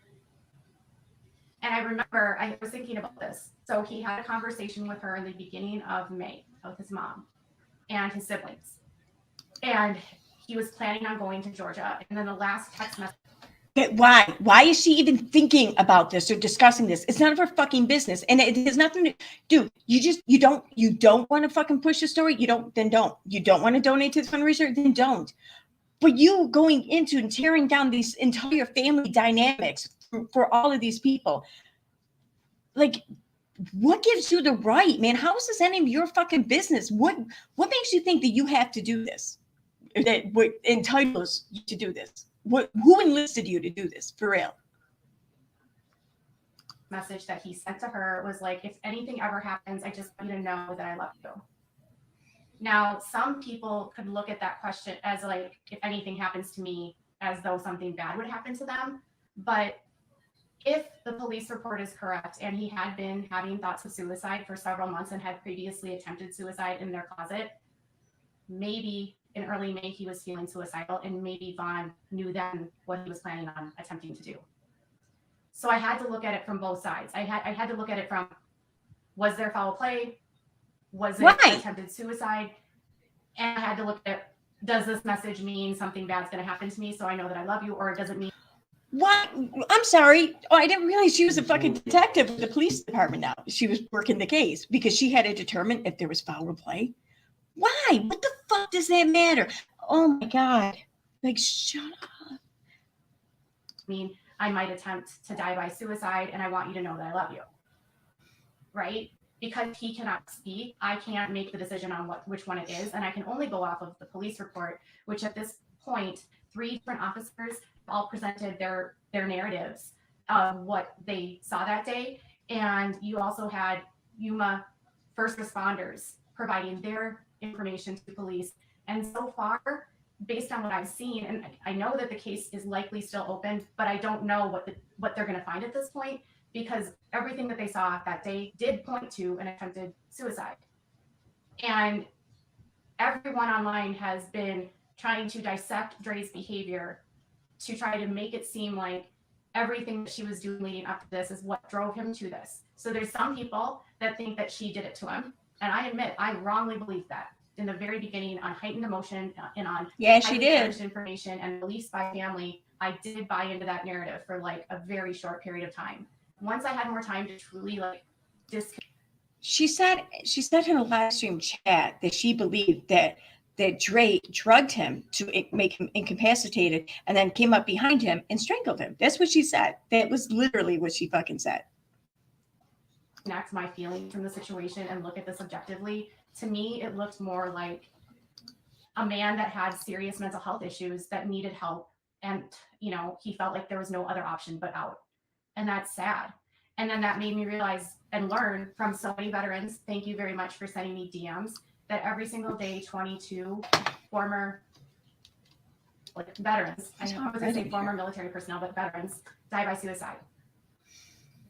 And I remember I was thinking about this. So he had a conversation with her in the beginning of May with his mom and his siblings. And he was planning on going to Georgia. And then the last text message. But why? Why is she even thinking about this or discussing this? It's none of her fucking business. And it has nothing to do. You don't want to fucking push the story? Then don't. You don't want to donate to the fundraiser? Then don't. But you going into and tearing down these entire family dynamics for all of these people, what gives you the right, man? How is this any of your fucking business? What makes you think that you have to do this? That what entitles you to do this? Who enlisted you to do this, for real? Message that he sent to her was like, if anything ever happens, I just want you to know that I love you. Now, some people could look at that question as if anything happens to me, as though something bad would happen to them. But if the police report is correct, and he had been having thoughts of suicide for several months and had previously attempted suicide in their closet, maybe in early May he was feeling suicidal, and maybe Vaughn knew then what he was planning on attempting to do. So I had to look at it from both sides. I had to look at it from, was there foul play? Was it attempted suicide? And I had to look at, does this message mean something bad's going to happen to me so I know that I love you, or does it mean... What? I'm sorry. Oh, I didn't realize she was a fucking detective with the police department now. She was working the case because she had to determine if there was foul play. Why? What the fuck does that matter? Oh my God. Like, shut up. I mean, I might attempt to die by suicide, and I want you to know that I love you. Right? Because he cannot speak, I can't make the decision on which one it is, and I can only go off of the police report, which at this point, 3 different officers all presented their narratives of what they saw that day, and you also had Yuma first responders providing their information to police. And so far, based on what I've seen, and I know that the case is likely still open, but I don't know what they're going to find at this point, because everything that they saw that day did point to an attempted suicide. And everyone online has been trying to dissect Dre's behavior to try to make it seem like everything that she was doing leading up to this is what drove him to this. So there's some people that think that she did it to him. And I admit, I wrongly believed that in the very beginning on heightened emotion and on Yeah, she highly did. charged information and released by family. I did buy into that narrative for like a very short period of time. Once I had more time to truly like She said in a live stream chat that she believed that Dre drugged him to make him incapacitated and then came up behind him and strangled him. That's what she said. That was literally what she fucking said. connect my feelings from the situation and look at this objectively, to me, it looked more like a man that had serious mental health issues that needed help. And, you know, he felt like there was no other option but out. And that's sad. And then that made me realize and learn from so many veterans, thank you very much for sending me DMs, that every single day, 22 former veterans, I was going to say former military personnel, but veterans die by suicide.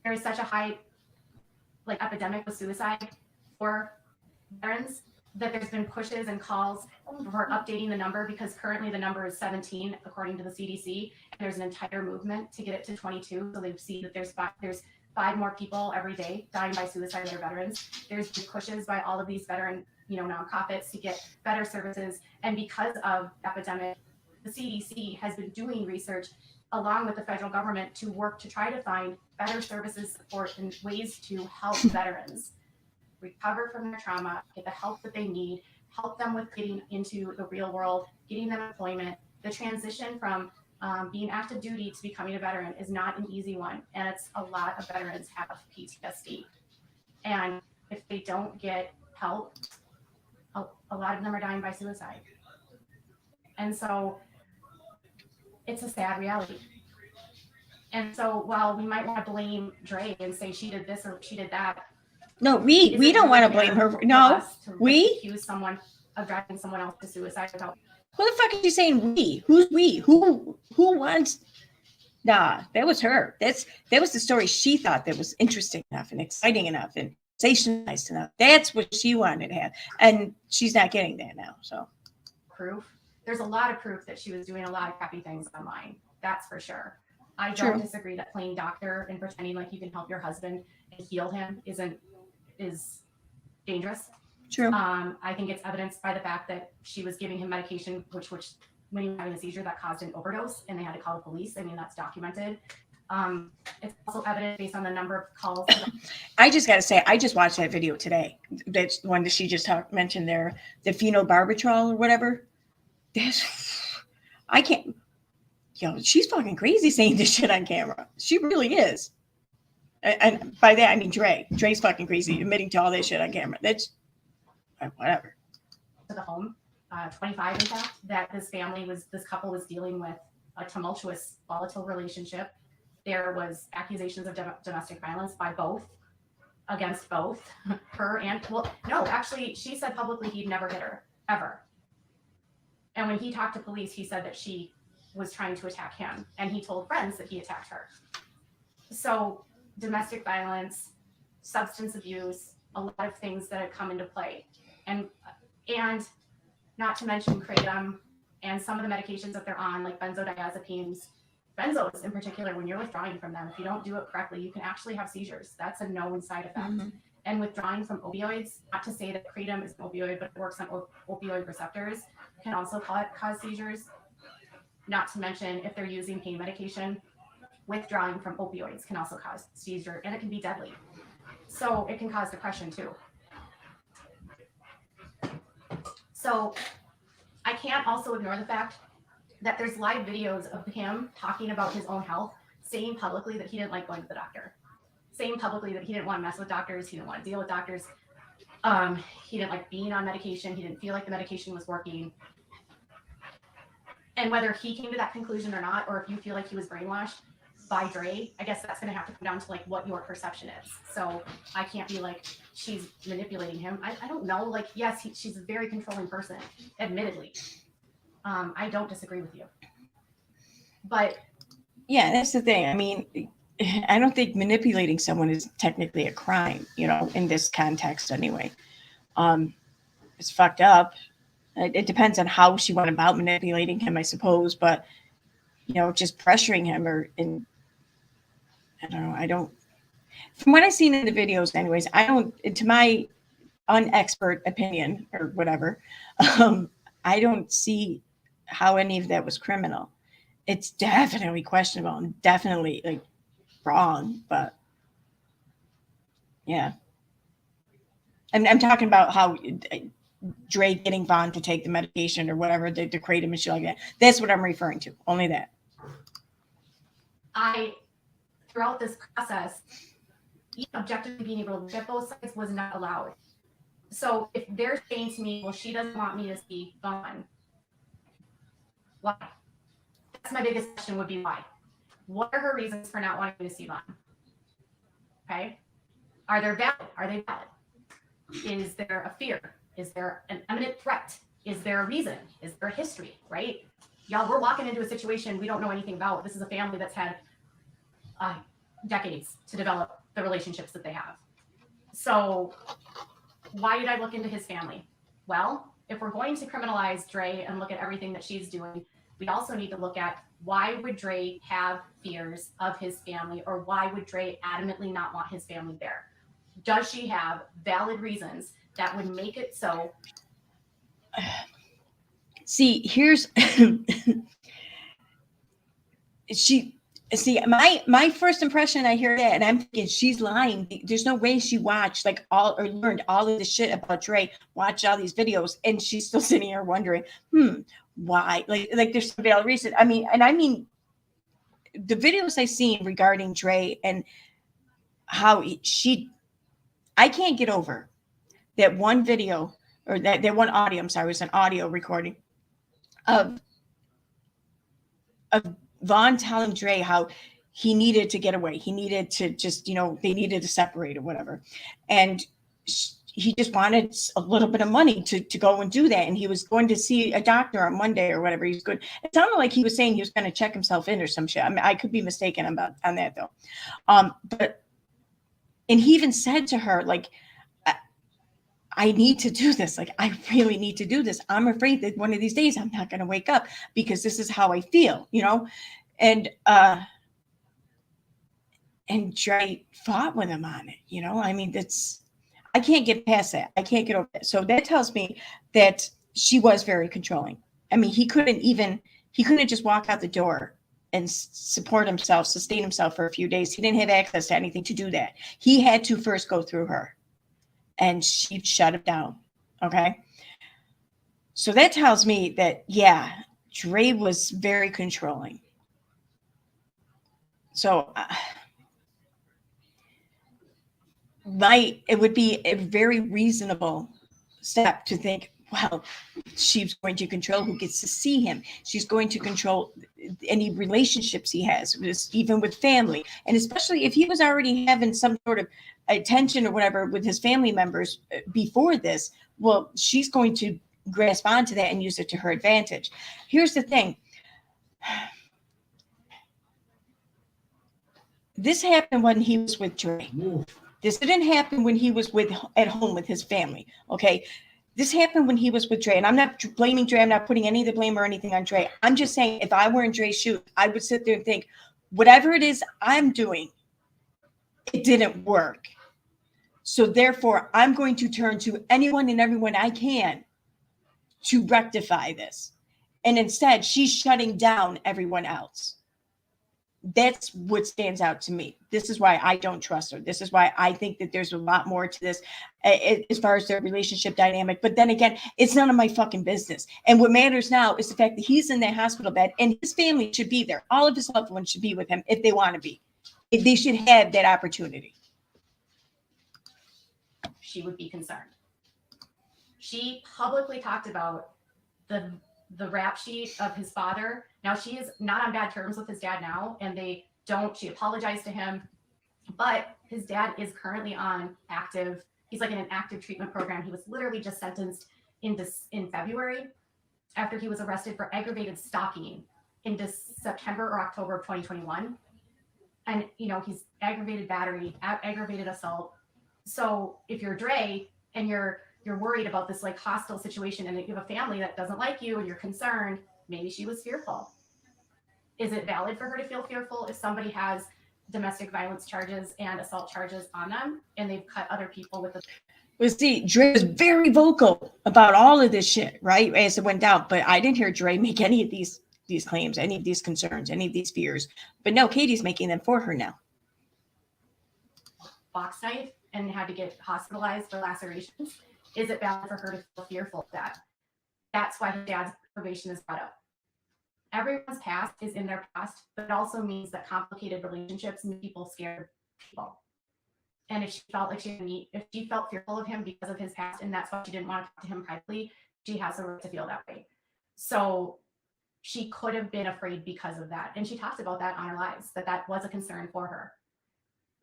There is such a high epidemic with suicide for veterans that there's been pushes and calls for updating the number, because currently the number is 17 according to the CDC, and there's an entire movement to get it to 22. So they see that there's 5 more people every day dying by suicide that are veterans. There's been pushes by all of these veteran, nonprofits to get better services, and because of the epidemic, the CDC has been doing research along with the federal government to work to try to find better services, support, and ways to help veterans recover from their trauma, get the help that they need, help them with getting into the real world, getting them employment. The transition from being active duty to becoming a veteran is not an easy one. And it's a lot of veterans have PTSD. And if they don't get help, a lot of them are dying by suicide. And so it's a sad reality. And so while we might want to blame Dre and say she did this or she did that, no, we don't want to blame her. No, we accuse someone of driving someone else to suicide without. Who the fuck is you saying we? Who's we? Who wants? Nah, that was her. That was the story she thought that was interesting enough and exciting enough and sensationalized enough. That's what she wanted to have, and she's not getting that now. So proof. There's a lot of proof that she was doing a lot of crappy things online. That's for sure. I don't disagree that playing doctor and pretending like you can help your husband and heal him is dangerous. True. I think it's evidenced by the fact that she was giving him medication, which when he was having a seizure, that caused an overdose, and they had to call the police. I mean, that's documented. It's also evident based on the number of calls. I just got to say, I just watched that video today. That's one that she just mentioned there, the phenobarbital or whatever. I can't. She's fucking crazy saying this shit on camera. She really is. And by that, I mean Dre. Dre's fucking crazy, admitting to all that shit on camera. That's whatever. To the home, 25 in fact, that this couple was dealing with a tumultuous, volatile relationship. There was accusations of domestic violence by both, against both her and, actually, she said publicly he'd never hit her, ever. And when he talked to police, he said that she was trying to attack him, and he told friends that he attacked her. So domestic violence, substance abuse, a lot of things that have come into play. And not to mention kratom and some of the medications that they're on, like benzodiazepines. Benzos in particular, when you're withdrawing from them, if you don't do it correctly, you can actually have seizures. That's a known side effect. Mm-hmm. And withdrawing from opioids, not to say that kratom is an opioid, but it works on opioid receptors, can also cause seizures. Not to mention, if they're using pain medication, withdrawing from opioids can also cause seizure, and it can be deadly. So it can cause depression too. So I can't also ignore the fact that there's live videos of him talking about his own health, saying publicly that he didn't like going to the doctor, saying publicly that he didn't want to mess with doctors, he didn't want to deal with doctors, he didn't like being on medication, he didn't feel like the medication was working. And whether he came to that conclusion or not, or if you feel like he was brainwashed by Dre, I guess that's going to have to come down to like what your perception is. So I can't be like, she's manipulating him. I don't know. Like, yes, she's a very controlling person, admittedly. I don't disagree with you. But yeah, that's the thing. I mean, I don't think manipulating someone is technically a crime, you know, in this context anyway. It's fucked up. It depends on how she went about manipulating him, I suppose. But, you know, just pressuring him I don't know. From what I've seen in the videos anyways, to my unexpert opinion or whatever, I don't see how any of that was criminal. It's definitely questionable and definitely like wrong, but yeah. I'm talking about how Dre getting Vaughn to take the medication or whatever, the kratom and shit like that. That's what I'm referring to. Only that. Throughout this process, objectively being able to look at both sides was not allowed. So if they're saying to me, well, she doesn't want me to see Vaughn, why? That's my biggest question would be why? What are her reasons for not wanting me to see Vaughn? Okay. Are they valid? Is there a fear? Is there an imminent threat? Is there a reason? Is there a history, right? Y'all, we're walking into a situation we don't know anything about. This is a family that's had decades to develop the relationships that they have. So why did I look into his family? Well, if we're going to criminalize Dre and look at everything that she's doing, we also need to look at why would Dre have fears of his family, or why would Dre adamantly not want his family there? Does she have valid reasons that would make it so? See, here's my first impression, I hear that and I'm thinking she's lying. There's no way she watched like all or learned all of this shit about Dre, watched all these videos, and she's still sitting here wondering, why? Like there's some valid reason. I mean the videos I've seen regarding Dre and how I can't get over that one video or that one audio, I'm sorry, it was an audio recording of Vaughn telling Dre how he needed to get away. He needed to just, they needed to separate or whatever. And he just wanted a little bit of money to go and do that. And he was going to see a doctor on Monday or whatever. He's good. It sounded like he was saying he was going to check himself in or some shit. I mean, I could be mistaken on that though. And he even said to her, like, I need to do this. Like, I really need to do this. I'm afraid that one of these days I'm not going to wake up because this is how I feel, And Dre fought with him on it, I mean, I can't get past that. I can't get over that. So that tells me that she was very controlling. I mean, he couldn't just walk out the door and support himself, sustain himself for a few days. He didn't have access to anything to do that. He had to first go through her. And she shut him down. Okay. So that tells me that, yeah, Dre was very controlling. So it would be a very reasonable step to think, well, she's going to control who gets to see him. She's going to control any relationships he has, even with family. And especially if he was already having some sort of attention or whatever with his family members before this, well, she's going to grasp onto that and use it to her advantage. Here's the thing. This happened when he was with Dre. This didn't happen when he was at home with his family. Okay. This happened when he was with Dre, and I'm not blaming Dre. I'm not putting any of the blame or anything on Dre. I'm just saying, if I were in Dre's shoes, I would sit there and think, whatever it is I'm doing, it didn't work. So therefore, I'm going to turn to anyone and everyone I can to rectify this. And instead, she's shutting down everyone else. That's what stands out to me. This is why I don't trust her. This is why I think that there's a lot more to this as far as their relationship dynamic. But then again, it's none of my fucking business. And what matters now is the fact that he's in that hospital bed and his family should be there. All of his loved ones should be with him if they want to be. If they should have that opportunity. She would be concerned. She publicly talked about the rap sheet of his father. Now, she is not on bad terms with his dad now, and she apologized to him, but his dad is currently on he's like in an active treatment program. He was literally just sentenced in February after he was arrested for aggravated stalking in September or October of 2021. And, he's aggravated battery, aggravated assault. So if you're Dre and you're worried about this like hostile situation and you have a family that doesn't like you and you're concerned, maybe she was fearful. Is it valid for her to feel fearful if somebody has domestic violence charges and assault charges on them and they've cut other people with Well, see, Dre was very vocal about all of this shit, right? As it went down. But I didn't hear Dre make any of these claims, any of these concerns, any of these fears. But no, Katie's making them for her now. box knife and had to get hospitalized for lacerations. Is it valid for her to feel fearful of that? That's why her dad's probation is brought up. Everyone's past is in their past, but it also means that complicated relationships make people scared people. And if she felt like if she felt fearful of him because of his past, and that's why she didn't want to talk to him privately, she has a right to feel that way. So she could have been afraid because of that. And she talked about that on her lives, that was a concern for her.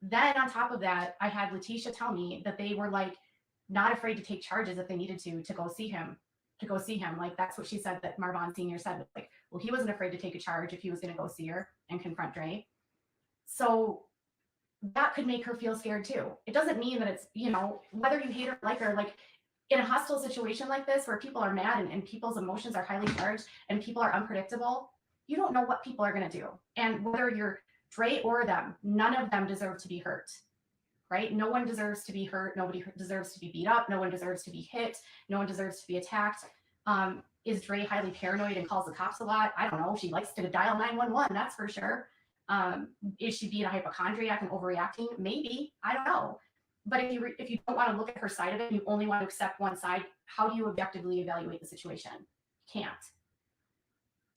Then on top of that, I had Letitia tell me that they were like not afraid to take charges if they needed to go see him. Like that's what she said that Marvon Sr. said. Like, well, he wasn't afraid to take a charge if he was going to go see her and confront Dre. So that could make her feel scared too. It doesn't mean that it's, whether you hate her or like her, like in a hostile situation like this where people are mad and people's emotions are highly charged and people are unpredictable, you don't know what people are going to do. And whether you're Dre or them, none of them deserve to be hurt, right? No one deserves to be hurt. Nobody deserves to be beat up. No one deserves to be hit. No one deserves to be attacked. Is Dre highly paranoid and calls the cops a lot? I don't know. She likes to dial 911, that's for sure. Is she being a hypochondriac and overreacting? Maybe. I don't know. But if you don't want to look at her side of it, you only want to accept one side, how do you objectively evaluate the situation? You can't.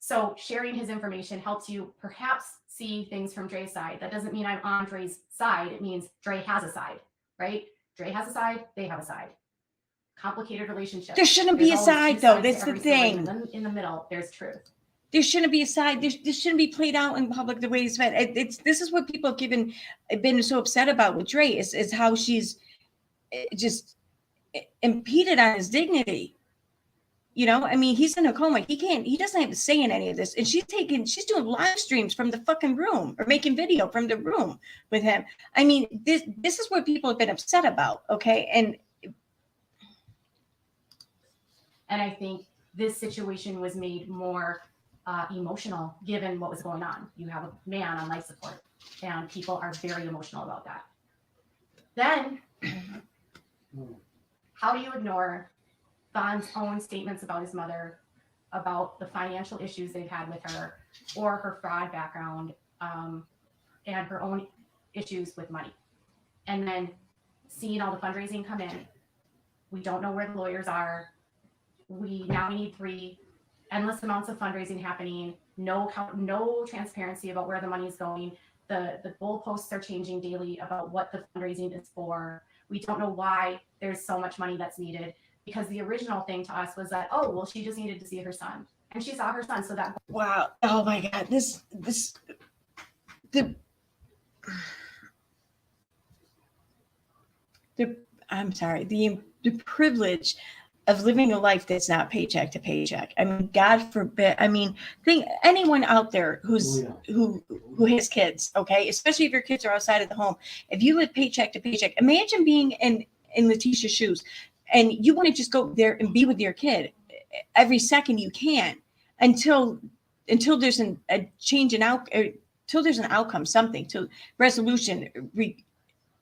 So sharing his information helps you perhaps see things from Dre's side. That doesn't mean I'm on Dre's side. It means Dre has a side, right? Dre has a side, they have a side. Complicated relationship. There shouldn't be a side, though. That's the thing. And then in the middle, there's truth. There shouldn't be a side. This shouldn't be played out in public the way it's been. This is what people have been so upset about with Dre is how she's just impeded on his dignity. I mean, he's in a coma. He doesn't have to say in any of this. And she's doing live streams from the fucking room or making video from the room with him. I mean, this is what people have been upset about. Okay. And I think this situation was made more emotional given what was going on. You have a man on life support and people are very emotional about that. Then how do you ignore Von's own statements about his mother, about the financial issues they've had with her, or her fraud background, and her own issues with money? And then seeing all the fundraising come in, we don't know where the lawyers are. We need 3 endless amounts of fundraising happening, no transparency about where the money is going. The goalposts are changing daily about what the fundraising is for. We don't know why there's so much money that's needed, because the original thing to us was that, oh, well, she just needed to see her son. And she saw her son, so that... Wow. Oh, my God. I'm sorry, the privilege of living a life that's not paycheck to paycheck. I mean, God forbid. I mean, think anyone out there who has kids, okay, especially if your kids are outside of the home. If you live paycheck to paycheck, imagine being in Letitia's shoes, and you want to just go there and be with your kid every second you can until there's a change in till there's an outcome, something, till resolution,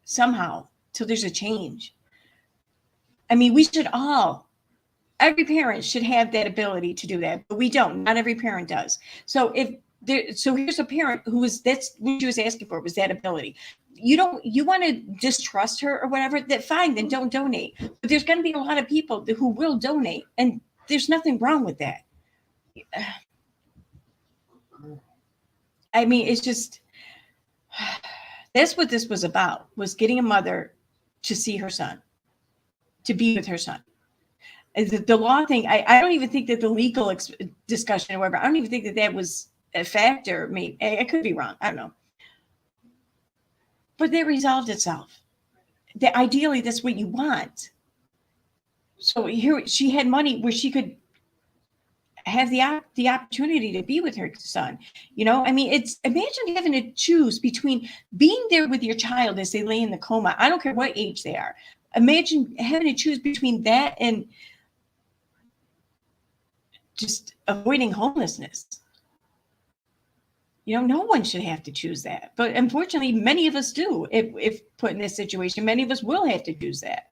somehow, till there's a change. I mean, every parent should have that ability to do that, but we don't. Not every parent does. So if So here's a parent that's what she was asking for, was that ability. You want to distrust her or whatever, that fine, then don't donate. But there's going to be a lot of people who will donate, and there's nothing wrong with that. I mean, it's just, that's what this was about, was getting a mother to see her son, to be with her son. The law thing, I don't even think that the legal discussion or whatever, I don't even think that was a factor. Maybe I could be wrong. I don't know. But that resolved itself. Ideally, that's what you want. So here she had money where she could have the opportunity to be with her son. I mean, imagine having to choose between being there with your child as they lay in the coma. I don't care what age they are. Imagine having to choose between that and just avoiding homelessness. No one should have to choose that. But unfortunately, many of us do. If put in this situation, many of us will have to choose that.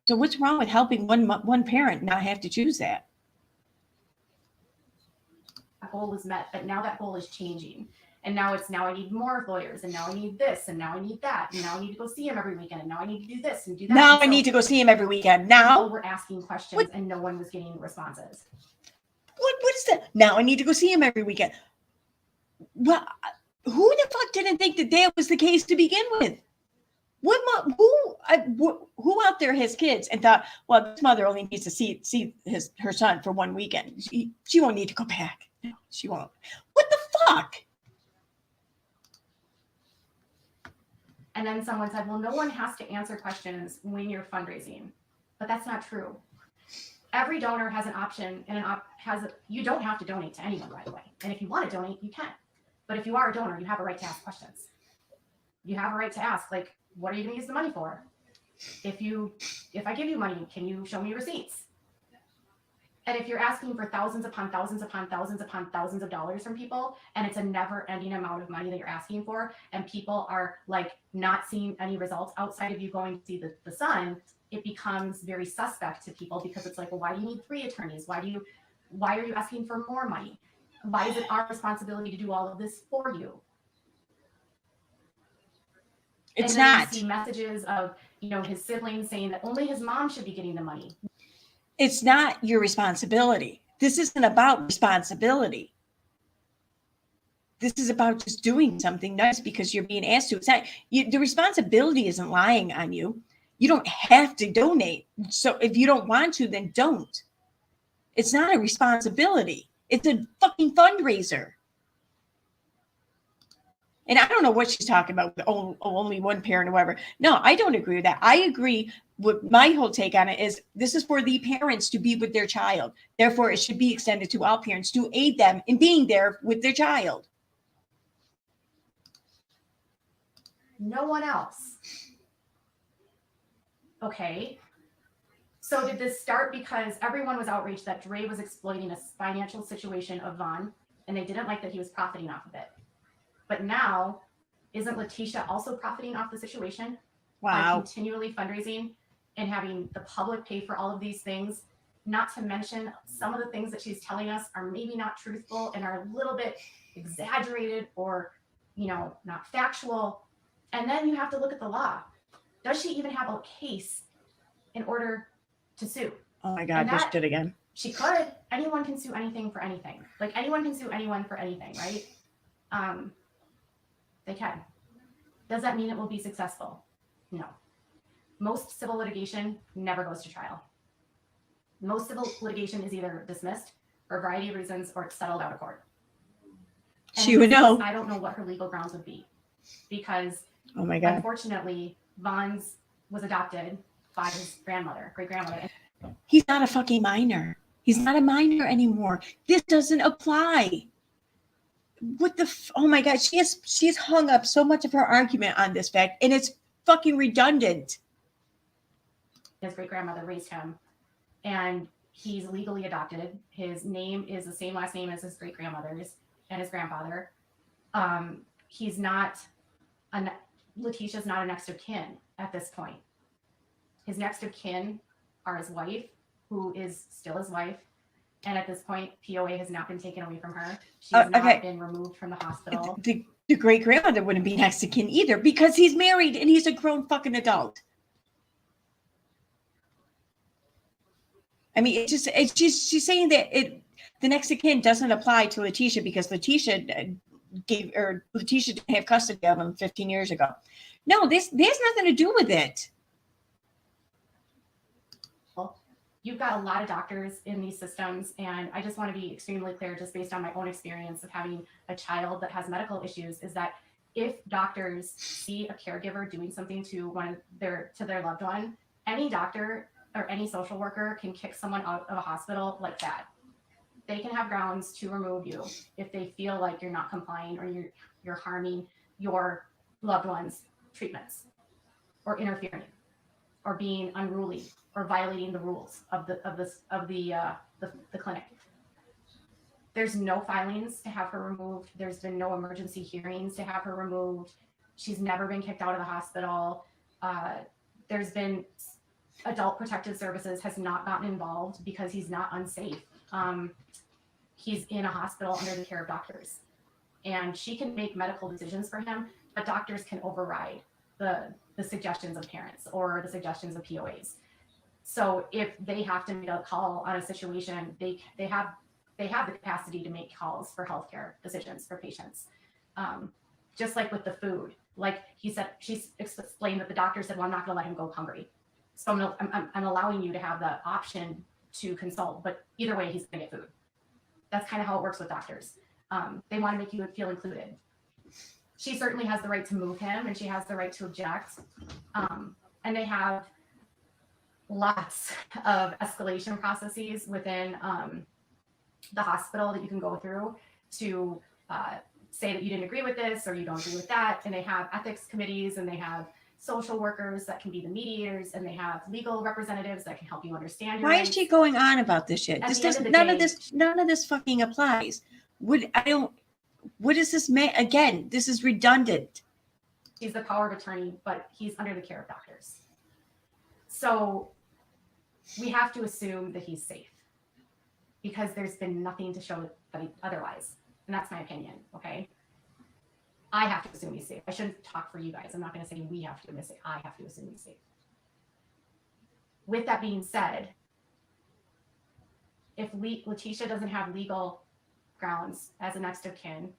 So what's wrong with helping one parent not have to choose that? A goal was met, but now that goal is changing. And now I need more lawyers, and now I need this, and now I need that, and now I need to go see him every weekend, and now I need to do this and do that. Now I need to go see him every weekend. Now we're asking questions and no one was getting responses. What is that? Now I need to go see him every weekend. Well, who the fuck didn't think that was the case to begin with? Who out there has kids and thought, well, this mother only needs to see her son for one weekend. She won't need to go back. No, she won't. What the fuck? And then someone said, well, no one has to answer questions when you're fundraising. But that's not true. Every donor has an option and you don't have to donate to anyone right away. And if you want to donate, you can. But if you are a donor, you have a right to ask questions. You have a right to ask, like, what are you going to use the money for? If I give you money, can you show me receipts? And if you're asking for thousands upon thousands upon thousands upon thousands of dollars from people, and it's a never ending amount of money that you're asking for, and people are like not seeing any results outside of you going to see the son, it becomes very suspect to people, because it's like, well, why do you need 3 attorneys? Why are you asking for more money? Why is it our responsibility to do all of this for you? It's and then not. You see messages of, his siblings saying that only his mom should be getting the money. It's not your responsibility. This isn't about responsibility. This is about just doing something nice because you're being asked to. It's not, the responsibility isn't lying on you. You don't have to donate. So if you don't want to, then don't. It's not a responsibility. It's a fucking fundraiser. And I don't know what she's talking about with only one parent or whatever. No, I don't agree with that. I agree with my whole take on it is this is for the parents to be with their child. Therefore, it should be extended to all parents to aid them in being there with their child. No one else. Okay. So did this start because everyone was outraged that Dre was exploiting a financial situation of Vaughn, and they didn't like that he was profiting off of it? But now, isn't Letitia also profiting off the situation? Wow. By continually fundraising and having the public pay for all of these things, not to mention some of the things that she's telling us are maybe not truthful and are a little bit exaggerated or, not factual. And then you have to look at the law. Does she even have a case in order to sue? Oh my God, this shit again. She could. Anyone can sue anything for anything. Like anyone can sue anyone for anything, right? They can. Does that mean it will be successful? No. Most civil litigation never goes to trial. Most civil litigation is either dismissed for a variety of reasons or it's settled out of court. And She would know. I don't know what her legal grounds would be because, oh my God, unfortunately, Vaughn's was adopted by his great grandmother. He's not a fucking minor. He's not a minor anymore. This doesn't apply. What the? Oh my God, she's hung up so much of her argument on this fact, and it's fucking redundant. His great grandmother raised him, and he's legally adopted. His name is the same last name as his great grandmother's and his grandfather. He's not. Letitia's not a next of kin at this point. His next of kin are his wife, who is still his wife, And at this point, POA has not been taken away from her. She's not been removed from the hospital. The great grandmother wouldn't be next to kin either because he's married and he's a grown fucking adult. I mean, she's saying that the next of kin doesn't apply to Letitia because Letitia didn't have custody of him 15 years ago. No, there's nothing to do with it. You've got a lot of doctors in these systems, and I just want to be extremely clear, just based on my own experience of having a child that has medical issues, is that if doctors see a caregiver doing something to their loved one, any doctor or any social worker can kick someone out of a hospital like that. They can have grounds to remove you if they feel like you're not complying or you're harming your loved one's treatments or interfering or being unruly or violating the rules of the clinic. There's no filings to have her removed. There's been no emergency hearings to have her removed. She's never been kicked out of the hospital. There's been Adult Protective Services has not gotten involved because he's not unsafe. He's in a hospital under the care of doctors, and she can make medical decisions for him, but doctors can override the suggestions of parents or the suggestions of POAs. So if they have to make a call on a situation, they have the capacity to make calls for healthcare decisions for patients. Just like with the food, like she's explained that the doctor said, well, I'm not going to let him go hungry. So I'm allowing you to have the option to consult, but either way, he's going to get food. That's kind of how it works with doctors. They want to make you feel included. She certainly has the right to move him, and she has the right to object. And they have lots of escalation processes within the hospital that you can go through to say that you didn't agree with this or you don't agree with that. And they have ethics committees, and they have social workers that can be the mediators, and they have legal representatives that can help you understand your rights. Is she going on about this shit? None of this fucking applies. What does this mean? Again, this is redundant. He's the power of attorney, but he's under the care of doctors. So we have to assume that he's safe because there's been nothing to show that otherwise. And that's my opinion, okay? I have to assume he's safe. I shouldn't talk for you guys. I'm not going to say we have to. I'm going to say I have to assume he's safe. With that being said, if Letitia doesn't have legal grounds as a next of kin,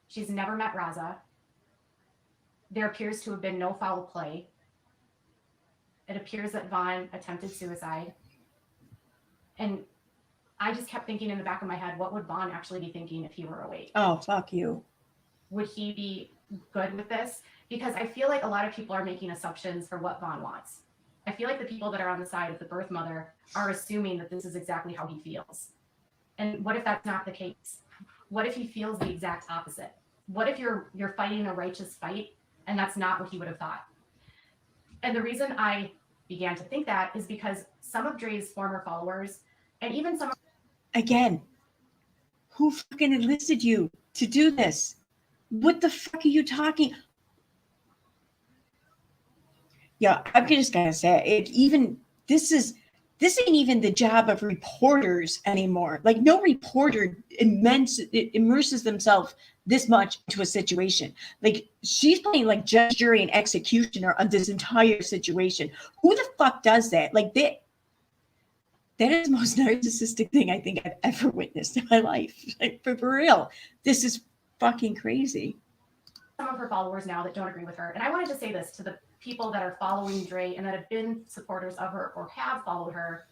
she's never met Raza, there appears to have been no foul play. It appears that Vaughn attempted suicide. And I just kept thinking in the back of my head, what would Vaughn actually be thinking if he were awake? Oh, fuck you. Would he be good with this? Because I feel like a lot of people are making assumptions for what Vaughn wants. I feel like the people that are on the side of the birth mother are assuming that this is exactly how he feels. And what if that's not the case? What if he feels the exact opposite? What if you're fighting a righteous fight and that's not what he would have thought? And the reason I began to think that is because some of Dre's former followers, and even some... Again, who fucking enlisted you to do this? What the fuck are you talking? Yeah, I'm just gonna say it. Even this ain't even the job of reporters anymore. Like no reporter immerses themselves this much into a situation. Like she's playing like judge, jury, and executioner on this entire situation. Who the fuck does that? Like that is the most narcissistic thing I think I've ever witnessed in my life. Like for real, this is fucking crazy. Some of her followers now that don't agree with her, and I wanted to say this to the people that are following Dre and that have been supporters of her or have followed her.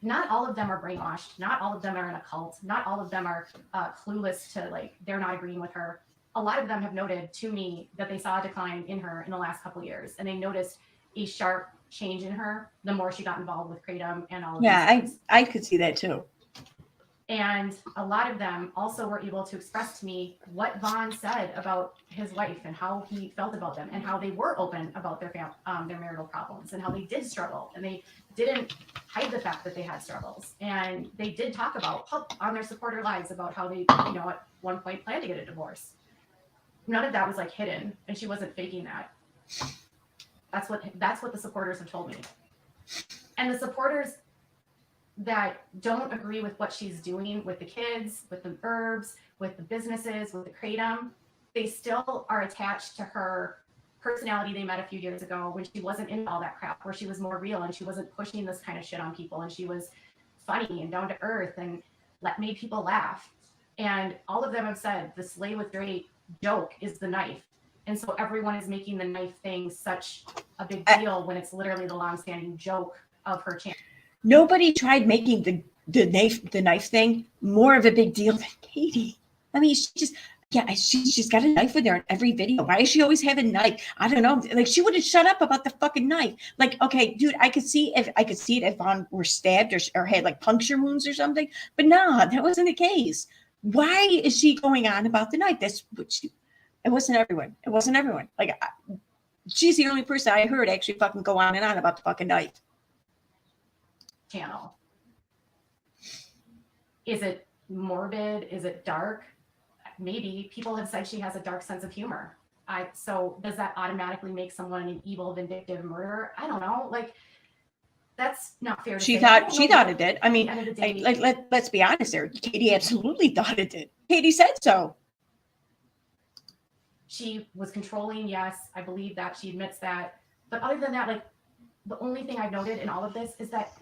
Not all of them are brainwashed. Not all of them are in a cult. Not all of them are clueless to like they're not agreeing with her. A lot of them have noted to me that they saw a decline in her in the last couple of years, and they noticed a sharp change in her the more she got involved with Kratom and all of these I could see that too. And a lot of them also were able to express to me what Vaughn said about his wife and how he felt about them and how they were open about their marital problems and how they did struggle and they didn't hide the fact that they had struggles. And they did talk about on their supporter lives about how they, at one point planned to get a divorce. None of that was like hidden, and she wasn't faking that. That's what the supporters have told me. And the supporters that don't agree with what she's doing with the kids, with the herbs, with the businesses, with the kratom, they still are attached to her personality they met a few years ago when she wasn't in all that crap, where she was more real and she wasn't pushing this kind of shit on people, and she was funny and down to earth and made people laugh. And all of them have said the Slay with Dre joke is the knife. And so everyone is making the knife thing such a big deal when it's literally the longstanding joke of her channel. Nobody tried making the knife thing more of a big deal than Katie. I mean, she's got a knife with her in every video. Why does she always have a knife? I don't know. Like, she would have shut up about the fucking knife. Like, okay, dude, I could see it if Vaughn were stabbed or had like puncture wounds or something. But no, that wasn't the case. Why is she going on about the knife? That's what it wasn't everyone. It wasn't everyone. Like, she's the only person I heard actually fucking go on and on about the fucking knife. Channel. Is it morbid? Is it dark? Maybe. People have said she has a dark sense of humor. So does that automatically make someone an evil, vindictive murderer? I don't know. Like, that's not fair to say. She thought it did. I mean, let's be honest there. Katie absolutely thought it did. Katie said so. She was controlling, yes. I believe that. She admits that. But other than that, like, the only thing I've noted in all of this is that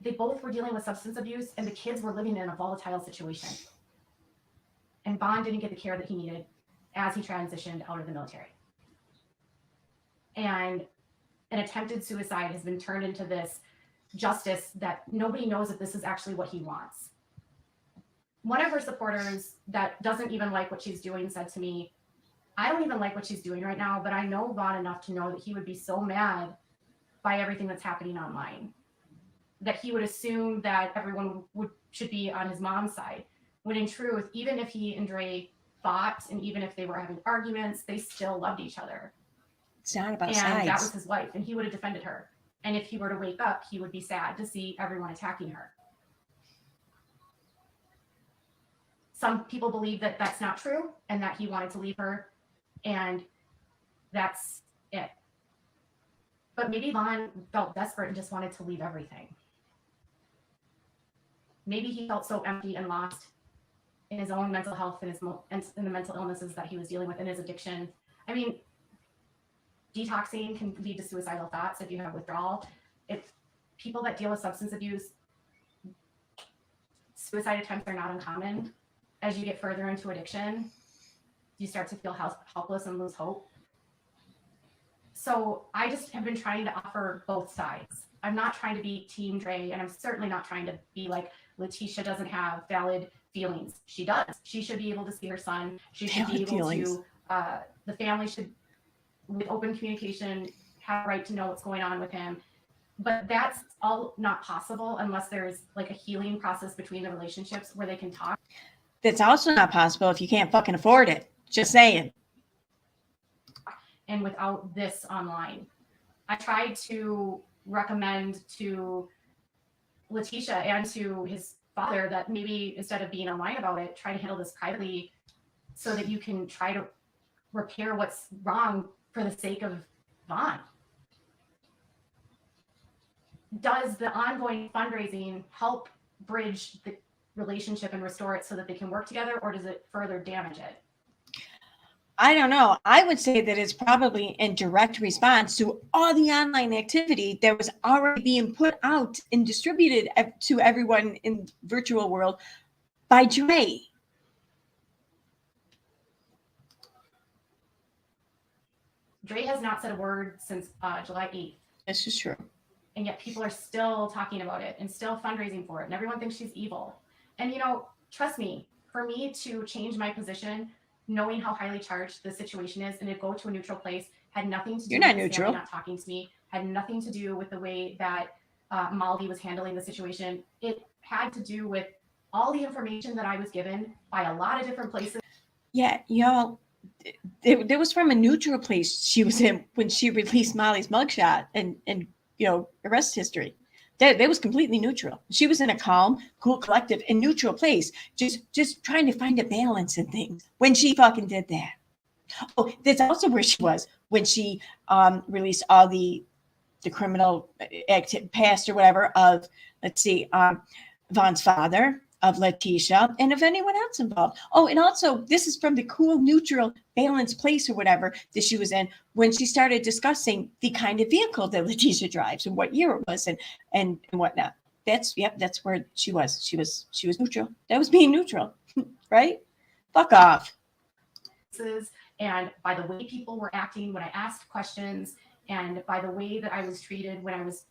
they both were dealing with substance abuse and the kids were living in a volatile situation. And Vaughn didn't get the care that he needed as he transitioned out of the military. And an attempted suicide has been turned into this justice that nobody knows if this is actually what he wants. One of her supporters that doesn't even like what she's doing said to me, I don't even like what she's doing right now, but I know Vaughn enough to know that he would be so mad by everything that's happening online, that he would assume that everyone should be on his mom's side. When in truth, even if he and Dre fought and even if they were having arguments, they still loved each other. It's not about sides. And that was his wife, and he would have defended her. And if he were to wake up, he would be sad to see everyone attacking her. Some people believe that that's not true and that he wanted to leave her, and that's it. But maybe Vaughn felt desperate and just wanted to leave everything. Maybe he felt so empty and lost in his own mental health and in the mental illnesses that he was dealing with in his addiction. I mean, detoxing can lead to suicidal thoughts if you have withdrawal. If people that deal with substance abuse, suicide attempts are not uncommon. As you get further into addiction, you start to feel helpless and lose hope. So I just have been trying to offer both sides. I'm not trying to be Team Dre, and I'm certainly not trying to be like Letitia doesn't have valid feelings. She does. She should be able to see her son. She should be able to, the family should, with open communication, have a right to know what's going on with him. But that's all not possible unless there's like a healing process between the relationships where they can talk. That's also not possible if you can't fucking afford it. Just saying. And without this online, I tried to recommend to Letitia and to his father that maybe instead of being online about it, try to handle this privately so that you can try to repair what's wrong for the sake of Vaughn. Does the ongoing fundraising help bridge the relationship and restore it so that they can work together, or does it further damage it? I don't know. I would say that it's probably in direct response to all the online activity that was already being put out and distributed to everyone in the virtual world by Dre. Dre has not said a word since July 8th. This is true. And yet people are still talking about it and still fundraising for it. And everyone thinks she's evil. And, you know, trust me, for me to change my position, knowing how highly charged the situation is, and to go to a neutral place had nothing to do You're not with neutral. not talking to me, had nothing to do with the way that Maldi was handling the situation. It had to do with all the information that I was given by a lot of different places. Yeah, y'all, there was from a neutral place she was in when she released Molly's mugshot and you know, arrest history. That was completely neutral. She was in a calm, cool, collective, and neutral place, just trying to find a balance in things when she fucking did that. Oh, that's also where she was when she released all the the criminal past or whatever of, let's see, Vaughn's father, of Letitia, and of anyone else involved. Oh, and also, this is from the cool, neutral, balanced place or whatever that she was in when she started discussing the kind of vehicle that Letitia drives and what year it was and whatnot. That's where she was. She was neutral. That was being neutral, right? Fuck off. And by the way people were acting when I asked questions, and by the way that I was treated when I was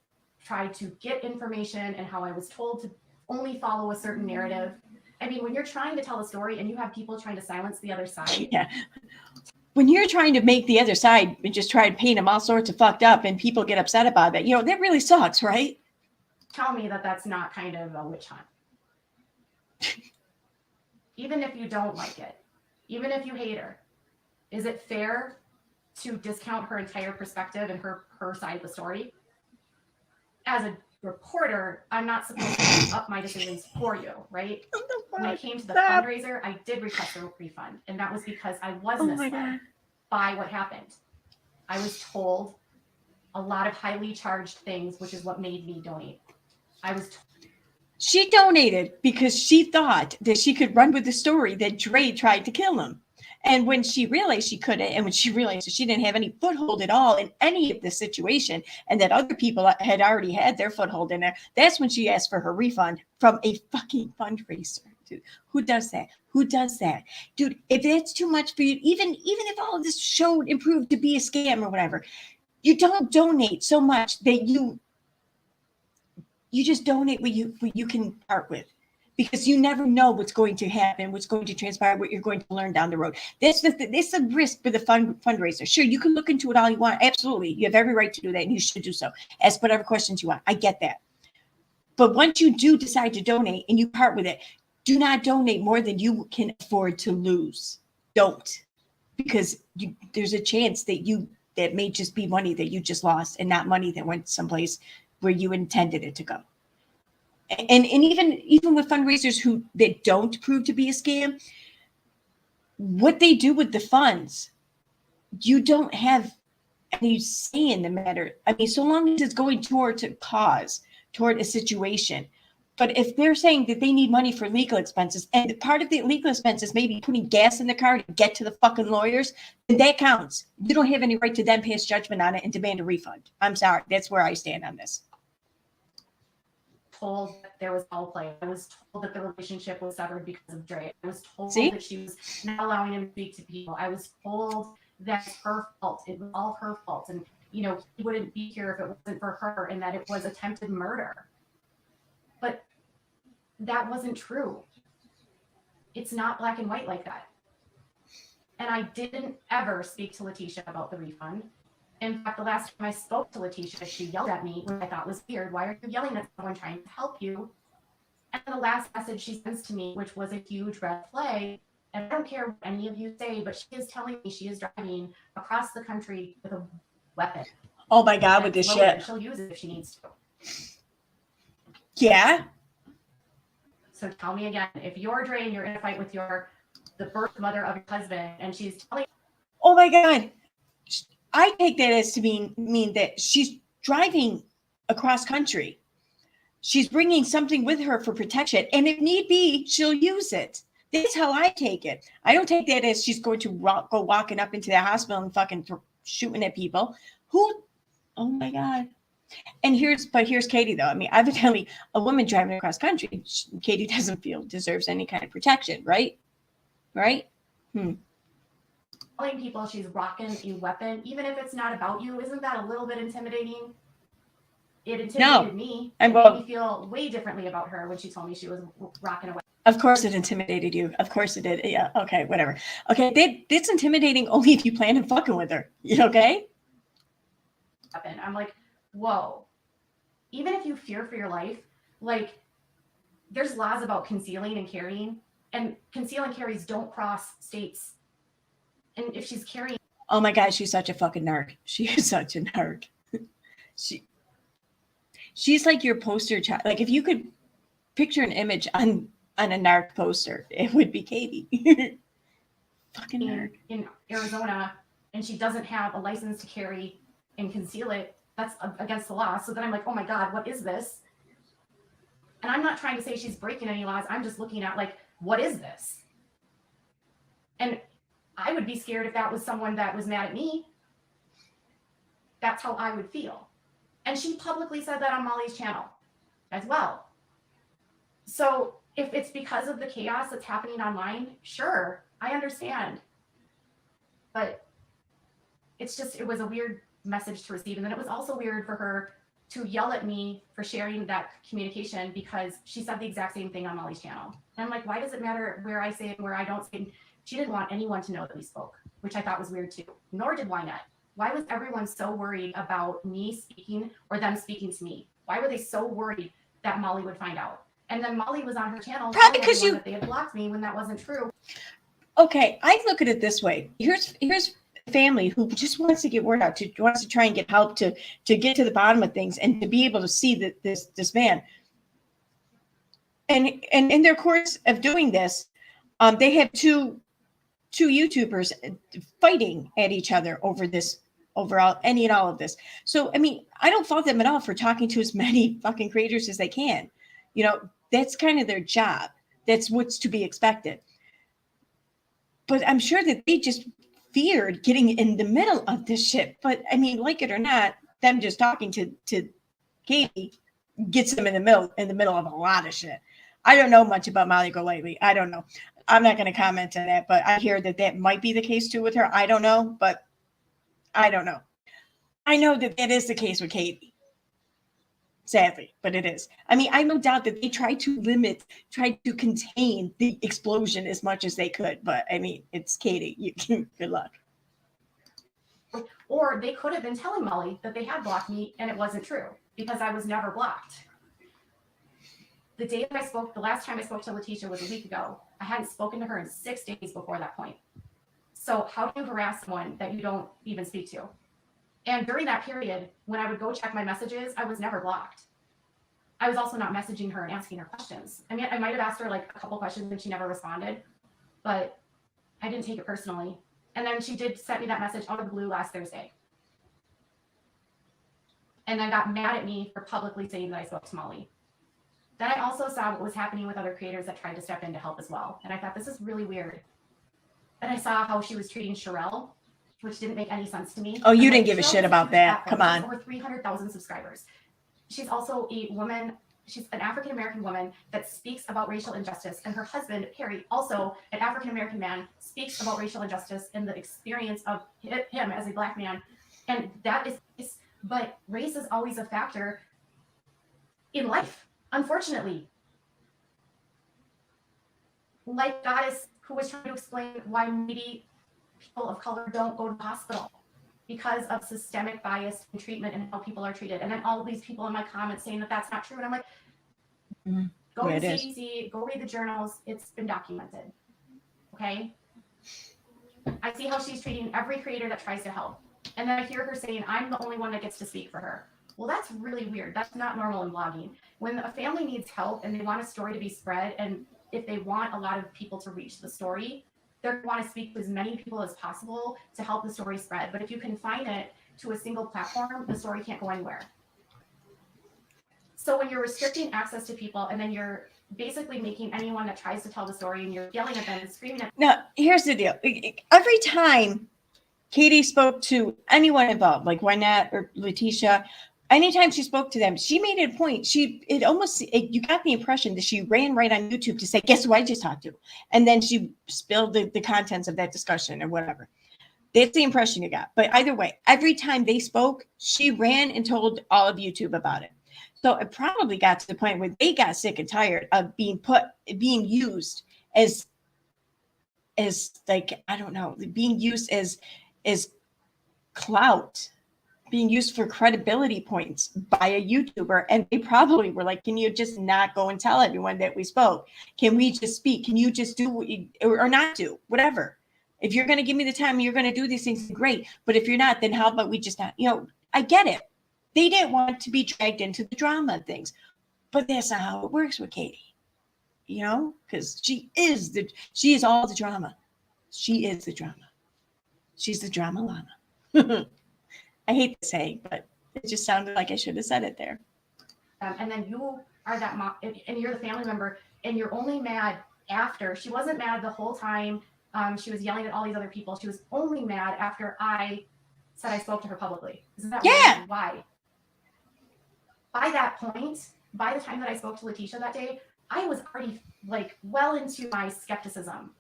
tried to get information, and how I was told to only follow a certain narrative. I mean, when you're trying to tell a story and you have people trying to silence the other side. Yeah. When you're trying to make the other side and just try and paint them all sorts of fucked up and people get upset about that, that really sucks, right? Tell me that that's not kind of a witch hunt. Even if you don't like it, even if you hate her, is it fair to discount her entire perspective and her side of the story? As a reporter, I'm not supposed to make up my decisions for you, right? When it came to the fundraiser, I did request a refund, and that was because I was misled by what happened. I was told a lot of highly charged things, which is what made me donate. She donated because she thought that she could run with the story that Dre tried to kill him. And when she realized she couldn't, and when she realized that she didn't have any foothold at all in any of the situation, and that other people had already had their foothold in there, that's when she asked for her refund from a fucking fundraiser. Dude, who does that? Who does that? Dude, if that's too much for you, even if all of this showed and proved to be a scam or whatever, you don't donate so much that you just donate what you can part with. Because you never know what's going to happen, what's going to transpire, what you're going to learn down the road. This is a risk for the fundraiser. Sure, you can look into it all you want. Absolutely. You have every right to do that, and you should do so. Ask whatever questions you want. I get that. But once you do decide to donate and you part with it, do not donate more than you can afford to lose. Don't. Because there's a chance that may just be money that you just lost and not money that went someplace where you intended it to go. And even with fundraisers that don't prove to be a scam, what they do with the funds, you don't have any say in the matter. I mean, so long as it's going toward a cause, toward a situation. But if they're saying that they need money for legal expenses, and part of the legal expenses may be putting gas in the car to get to the fucking lawyers, then that counts. You don't have any right to then pass judgment on it and demand a refund. I'm sorry. That's where I stand on this. Told that there was foul play. I was told that the relationship was severed because of Dre. I was told that she was not allowing him to speak to people. I was told that it's her fault. It was all her fault. And, he wouldn't be here if it wasn't for her, and that it was attempted murder. But that wasn't true. It's not black and white like that. And I didn't ever speak to Letitia about the refund. In fact, the last time I spoke to Letitia, she yelled at me, which I thought was weird. Why are you yelling at someone trying to help you? And the last message she sends to me, which was a huge red flag, and I don't care what any of you say, but she is telling me she is driving across the country with a weapon. Oh my God, with this shit. She'll use it if she needs to. Yeah. So tell me again, if you're Dre and you're in a fight with the birth mother of your husband, and she's telling. Oh my God. I take that as to mean that she's driving across country. She's bringing something with her for protection, and if need be, she'll use it. That's how I take it. I don't take that as she's going to go walking up into the hospital and fucking shooting at people. Oh my God. And here's Katie though. I mean, evidently a woman driving across country, Katie doesn't feel deserves any kind of protection, right? Right? Telling people she's rocking a weapon, even if it's not about you, isn't that a little bit intimidating? It intimidated me. It made me feel way differently about her when she told me she was rocking a weapon. Of course it intimidated you. Of course it did. Yeah. Okay, whatever. Okay, that's intimidating only if you plan on fucking with her. You okay? I'm like, whoa. Even if you fear for your life, like, there's laws about concealing and carrying, and conceal and carries don't cross states. And if she's carrying. Oh my God, she's such a fucking nerd. She is such a nerd. She's like your poster child. Like if you could picture an image on a nerd poster, it would be Katie. Fucking nerd. In Arizona, and she doesn't have a license to carry and conceal it, that's against the law. So then I'm like, oh my God, what is this? And I'm not trying to say she's breaking any laws. I'm just looking at like, what is this? And I would be scared if that was someone that was mad at me. That's how I would feel. And she publicly said that on Molly's channel as well. So if it's because of the chaos that's happening online, sure, I understand. But it's just, it was a weird message to receive. And then it was also weird for her to yell at me for sharing that communication because she said the exact same thing on Molly's channel. And I'm like, why does it matter where I say it and where I don't say it? She didn't want anyone to know that we spoke, which I thought was weird too. Nor did Wynette. Why was everyone so worried about me speaking or them speaking to me? Why were they so worried that Molly would find out? And then Molly was on her channel Probably telling because everyone that they had blocked me when that wasn't true. Okay, I look at it this way. Here's a family who just wants to get word out, wants to try and get help to get to the bottom of things and to be able to see that this man. And in their course of doing this, they had two YouTubers fighting at each other over any and all of this. So I mean, I don't fault them at all for talking to as many fucking creators as they can. You know, that's kind of their job. That's what's to be expected. But I'm sure that they just feared getting in the middle of this shit. But I mean, like it or not, them just talking to Katie gets them in the middle of a lot of shit. I don't know much about Molly lately. I don't know. I'm not going to comment on that, but I hear that might be the case too with her. I don't know, but I don't know. I know that is the case with Katie. Sadly, but it is. I mean, I no doubt that they tried to contain the explosion as much as they could. But I mean, it's Katie. Good luck. Or they could have been telling Molly that they had blocked me and it wasn't true because I was never blocked. The day that the last time I spoke to Letitia was a week ago. I hadn't spoken to her in 6 days before that point. So how do you harass someone that you don't even speak to? And during that period, when I would go check my messages, I was never blocked. I was also not messaging her and asking her questions. I mean, I might have asked her like a couple questions and she never responded, but I didn't take it personally. And then she did send me that message out of the blue last Thursday. And then got mad at me for publicly saying that I spoke to Molly. Then I also saw what was happening with other creators that tried to step in to help as well. And I thought, this is really weird. And I saw how she was treating Sherelle, which didn't make any sense to me. Oh, you didn't give a shit about that. Come on. Over 300,000 subscribers. She's also a woman. She's an African-American woman that speaks about racial injustice. And her husband, Perry, also an African-American man, speaks about racial injustice and the experience of him as a Black man. And that is, but race is always a factor in life, unfortunately. Like Goddess, who was trying to explain why maybe people of color don't go to the hospital because of systemic bias in treatment and how people are treated. And then all of these people in my comments saying that that's not true. And I'm like, go to the CDC, go read the journals. It's been documented. Okay. I see how she's treating every creator that tries to help. And then I hear her saying, I'm the only one that gets to speak for her. Well, that's really weird. That's not normal in blogging. When a family needs help and they want a story to be spread, and if they want a lot of people to reach the story, they want to speak to as many people as possible to help the story spread. But if you confine it to a single platform, the story can't go anywhere. So when you're restricting access to people and then you're basically making anyone that tries to tell the story and you're yelling at them and screaming at them. Now, here's the deal. Every time Katie spoke to anyone involved, like Wynette or Letitia, anytime she spoke to them, she made it a point. You got the impression that she ran right on YouTube to say, guess who I just talked to? And then she spilled the contents of that discussion or whatever. That's the impression you got. But either way, every time they spoke, she ran and told all of YouTube about it. So it probably got to the point where they got sick and tired of being used as like, I don't know, being used as clout, being used for credibility points by a YouTuber. And they probably were like, can you just not go and tell everyone that we spoke? Can we just speak? Can you just do or not do whatever? If you're going to give me the time, you're going to do these things, great. But if you're not, then how about we just not, I get it. They didn't want to be dragged into the drama of things, but that's not how it works with Katie, because she is all the drama. She is the drama. She's the drama llama. I hate to say, but It just sounded like I should have said it there. And then you are that mom, and you're the family member, and you're only mad after. She wasn't mad the whole time. She was yelling at all these other people. She was only mad after I said I spoke to her publicly. Isn't that weird? Why? By that point, by the time that I spoke to Letitia that day, I was already like well into my skepticism,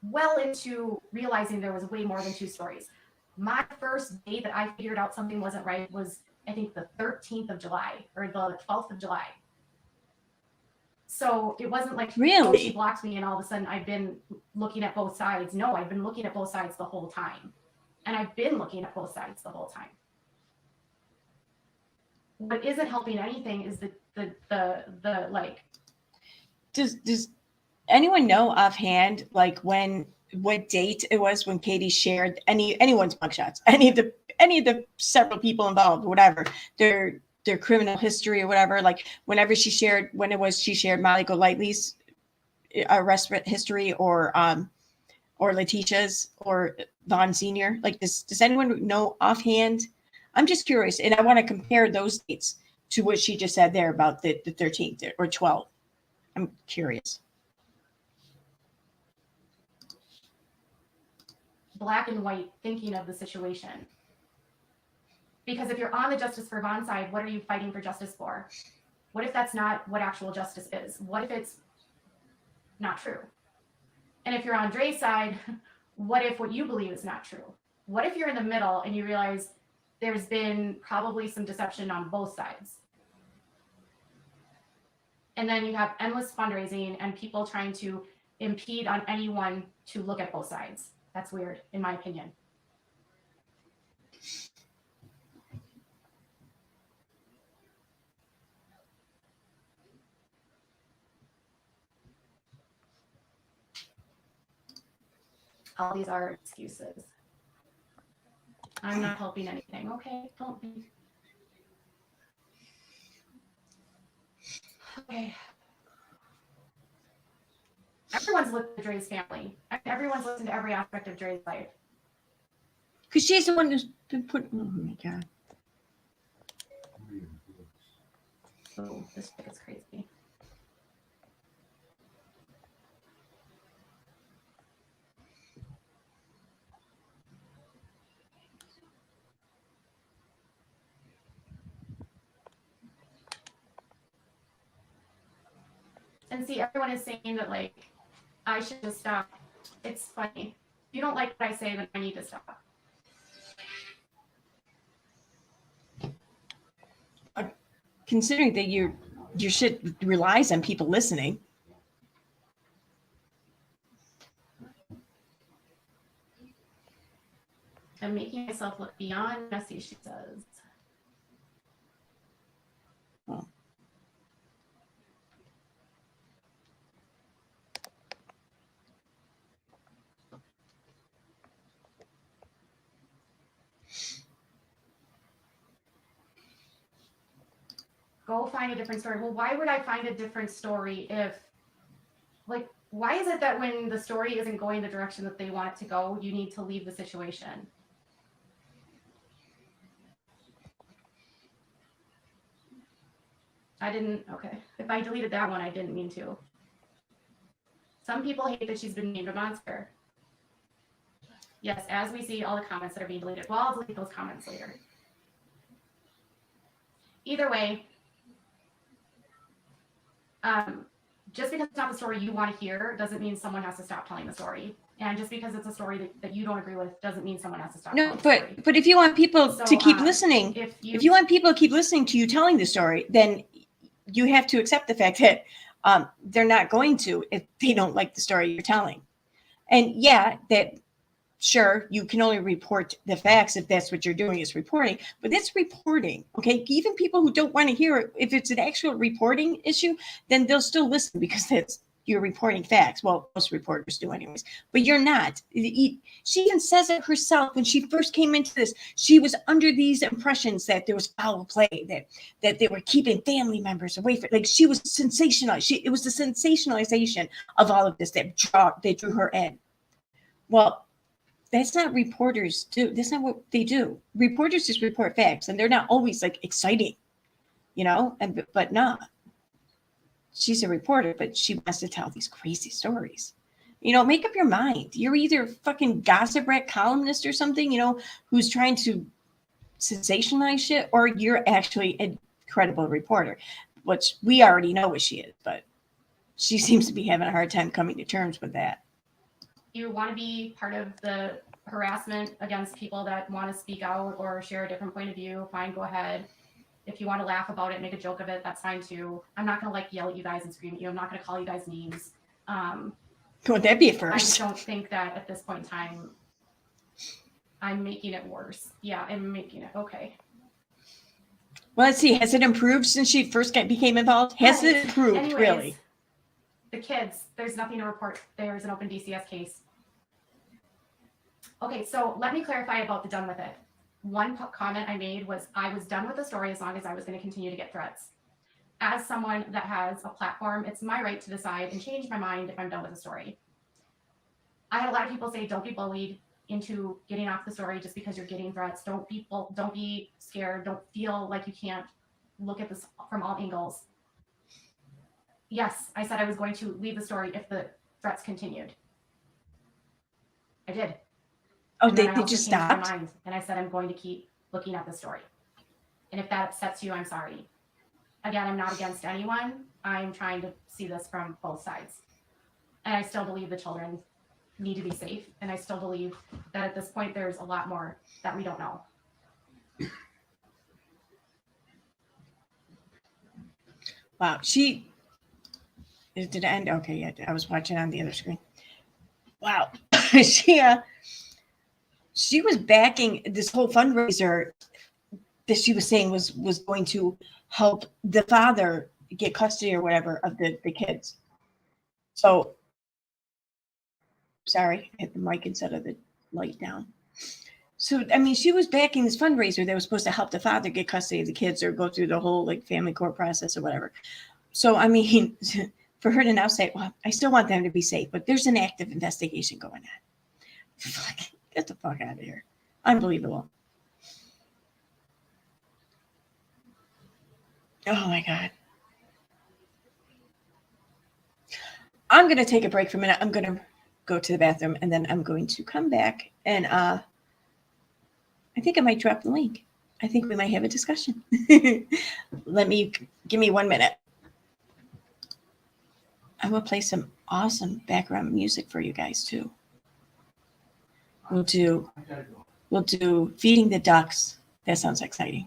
well into realizing there was way more than two stories. My first day that I figured out something wasn't right was, I think, the 13th of July or the 12th of July. So it wasn't like, Really? oh, she blocked me and all of a sudden I've been looking at both sides. No, I've been looking at both sides the whole time. And I've been looking at both sides the whole time. What isn't helping anything is the like. Does anyone know offhand, like what date it was when Katie shared anyone's mugshots, any of the several people involved, whatever, their criminal history or whatever, like whenever she shared Molly Golightly's arrest history or Letitia's or Vaughn Sr. Like does anyone know offhand? I'm just curious, and I want to compare those dates to what she just said there about the 13th or 12th. I'm curious. Black and white thinking of the situation. Because if you're on the Justice for Vaughn side, what are you fighting for justice for? What if that's not what actual justice is? What if it's not true? And if you're on Dre's side, what if what you believe is not true? What if you're in the middle and you realize there's been probably some deception on both sides? And then you have endless fundraising and people trying to impede on anyone to look at both sides. That's weird, in my opinion. All these are excuses. I'm not helping anything. Okay, don't be. Okay. Everyone's looked at Dre's family. Everyone's listened to every aspect of Dre's life. Because she's the one who's been put. Oh my God. Oh, this chick is crazy. And see, everyone is saying that, like, I should just stop. It's funny. If you don't like what I say, then I need to stop. Considering that your shit relies on people listening. I'm making myself look beyond messy, she says. Oh. Go find a different story. Well, why would I find a different story if, like, why is it that when the story isn't going the direction that they want it to go, you need to leave the situation? Okay. If I deleted that one, I didn't mean to. Some people hate that she's been named a monster. Yes, as we see all the comments that are being deleted. Well, I'll delete those comments later. Either way, just because it's not the story you want to hear doesn't mean someone has to stop telling the story. And just because it's a story that you don't agree with doesn't mean someone has to stop telling the story. But if you want people to keep listening, if you want people to keep listening to you telling the story, then you have to accept the fact that they're not going to if they don't like the story you're telling. And yeah, that sure, you can only report the facts if that's what you're doing is reporting, but that's reporting, okay? Even people who don't want to hear it, if it's an actual reporting issue, then they'll still listen because that's you're reporting facts. Well, most reporters do anyways, but you're not. She even says it herself when she first came into this. She was under these impressions that there was foul play, that they were keeping family members away from. Like she was sensationalized. It was the sensationalization of all of this that drew her in. Well, that's not reporters do. That's not what they do. Reporters just report facts, and they're not always like exciting, you know. And but not. She's a reporter, but she wants to tell these crazy stories. You know, make up your mind. You're either fucking gossip rat columnist or something, you know, who's trying to sensationalize shit, or you're actually a credible reporter, which we already know what she is, but she seems to be having a hard time coming to terms with that. You want to be part of the harassment against people that want to speak out or share a different point of view, fine, go ahead. If you want to laugh about it, make a joke of it, that's fine too. I'm not going to like yell at you guys and scream at you. I'm not going to call you guys names. Would that be a I first? don't think that at this point in time, I'm making it worse. Yeah, I'm making it okay. Well, let's see. Has it improved since she first became involved? Has it improved, Anyways, really? The kids, there's nothing to report. There's an open DCS case. Okay, so let me clarify about the done with it. One comment I made was I was done with the story as long as I was going to continue to get threats. As someone that has a platform, it's my right to decide and change my mind if I'm done with the story. I had a lot of people say, don't be bullied into getting off the story just because you're getting threats. Don't be scared. Don't feel like you can't look at this from all angles. Yes, I said I was going to leave the story if the threats continued. I did. Oh, And they then I also just changed my stopped? mind, and I said I'm going to keep looking at the story. And if that upsets you, I'm sorry. Again, I'm not against anyone. I'm trying to see this from both sides. And I still believe the children need to be safe. And I still believe that at this point, there's a lot more that we don't know. Wow. Did it end? Okay, yeah. I was watching on the other screen. Wow. She was backing this whole fundraiser that she was saying was going to help the father get custody or whatever of the kids. So, sorry, I hit the mic instead of the light down. So, I mean, she was backing this fundraiser that was supposed to help the father get custody of the kids or go through the whole like family court process or whatever. So, I mean, for her to now say, well, I still want them to be safe, but there's an active investigation going on. Get the fuck out of here. Unbelievable. Oh my God. I'm going to take a break for a minute. I'm going to go to the bathroom and then I'm going to come back and I think I might drop the link. I think we might have a discussion. Give me 1 minute. I will play some awesome background music for you guys too. We'll do feeding the ducks. That sounds exciting.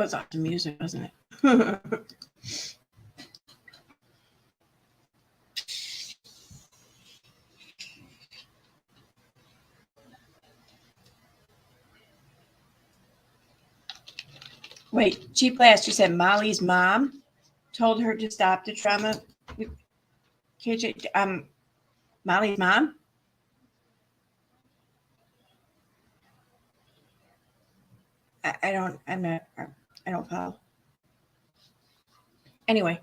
was awesome music, wasn't it? Wait, Cheap Blast, you said Molly's mom told her to stop the drama with KJ. Molly's mom? I don't follow. Anyway.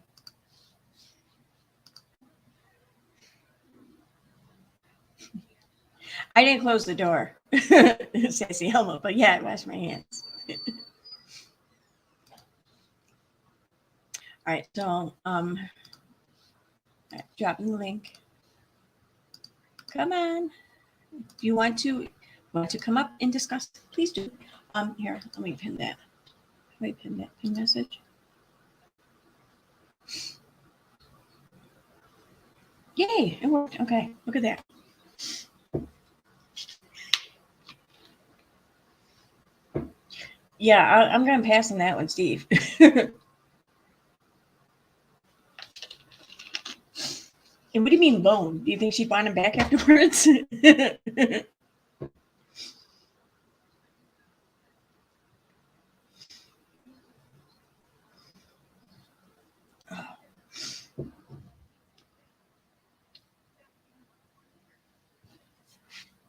I didn't close the door, Sassy Elmo, but yeah, I washed my hands. All right, so dropping the link. Come on. If you want to come up and discuss, please do. Here, let me pin that. Let me pin that pin message. Yay, it worked. Okay, look at that. Yeah, I'm going to pass on that one, Steve. And what do you mean loan? Do you think she bought him back afterwards?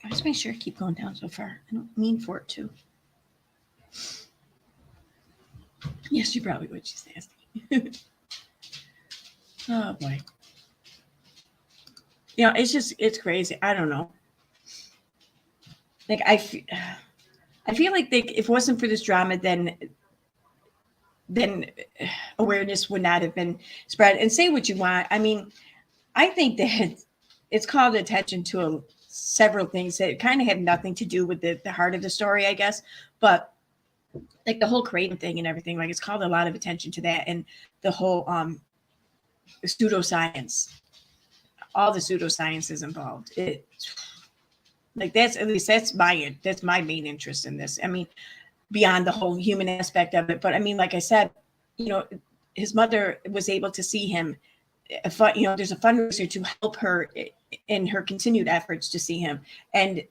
I just make sure I keep going down so far. I don't mean for it to. Yes, you probably would. She's nasty. Oh boy. You know, it's crazy. I don't know. Like I feel like if it wasn't for this drama, then awareness would not have been spread. And say what you want. I mean, I think that it's called attention to several things that kind of have nothing to do with the heart of the story, I guess. But like the whole Creighton thing and everything, like it's called a lot of attention to that, and the whole pseudoscience, all the pseudosciences involved. It like that's my main interest in this. I mean, beyond the whole human aspect of it, but I mean, like I said, you know, his mother was able to see him. You know, there's a fundraiser to help her in her continued efforts to see him, and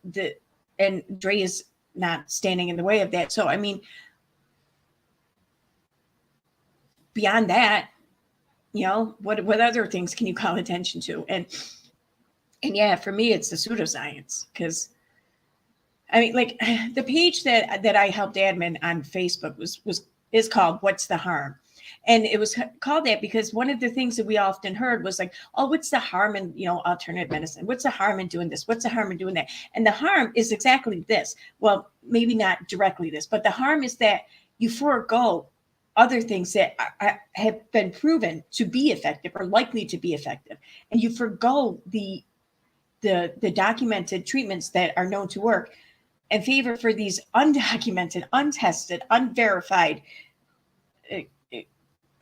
Dre is not standing in the way of that. So I mean, beyond that, you know, what other things can you call attention to? And yeah, for me, it's the pseudoscience, because I mean, like the page that I helped admin on Facebook is called "What's the Harm?" And it was called that because one of the things that we often heard was like, oh, what's the harm in, you know, alternative medicine? What's the harm in doing this? What's the harm in doing that? And the harm is exactly this. Well, maybe not directly this, but the harm is that you forego other things that have been proven to be effective or likely to be effective. And you forego the documented treatments that are known to work in favor for these undocumented, untested, unverified,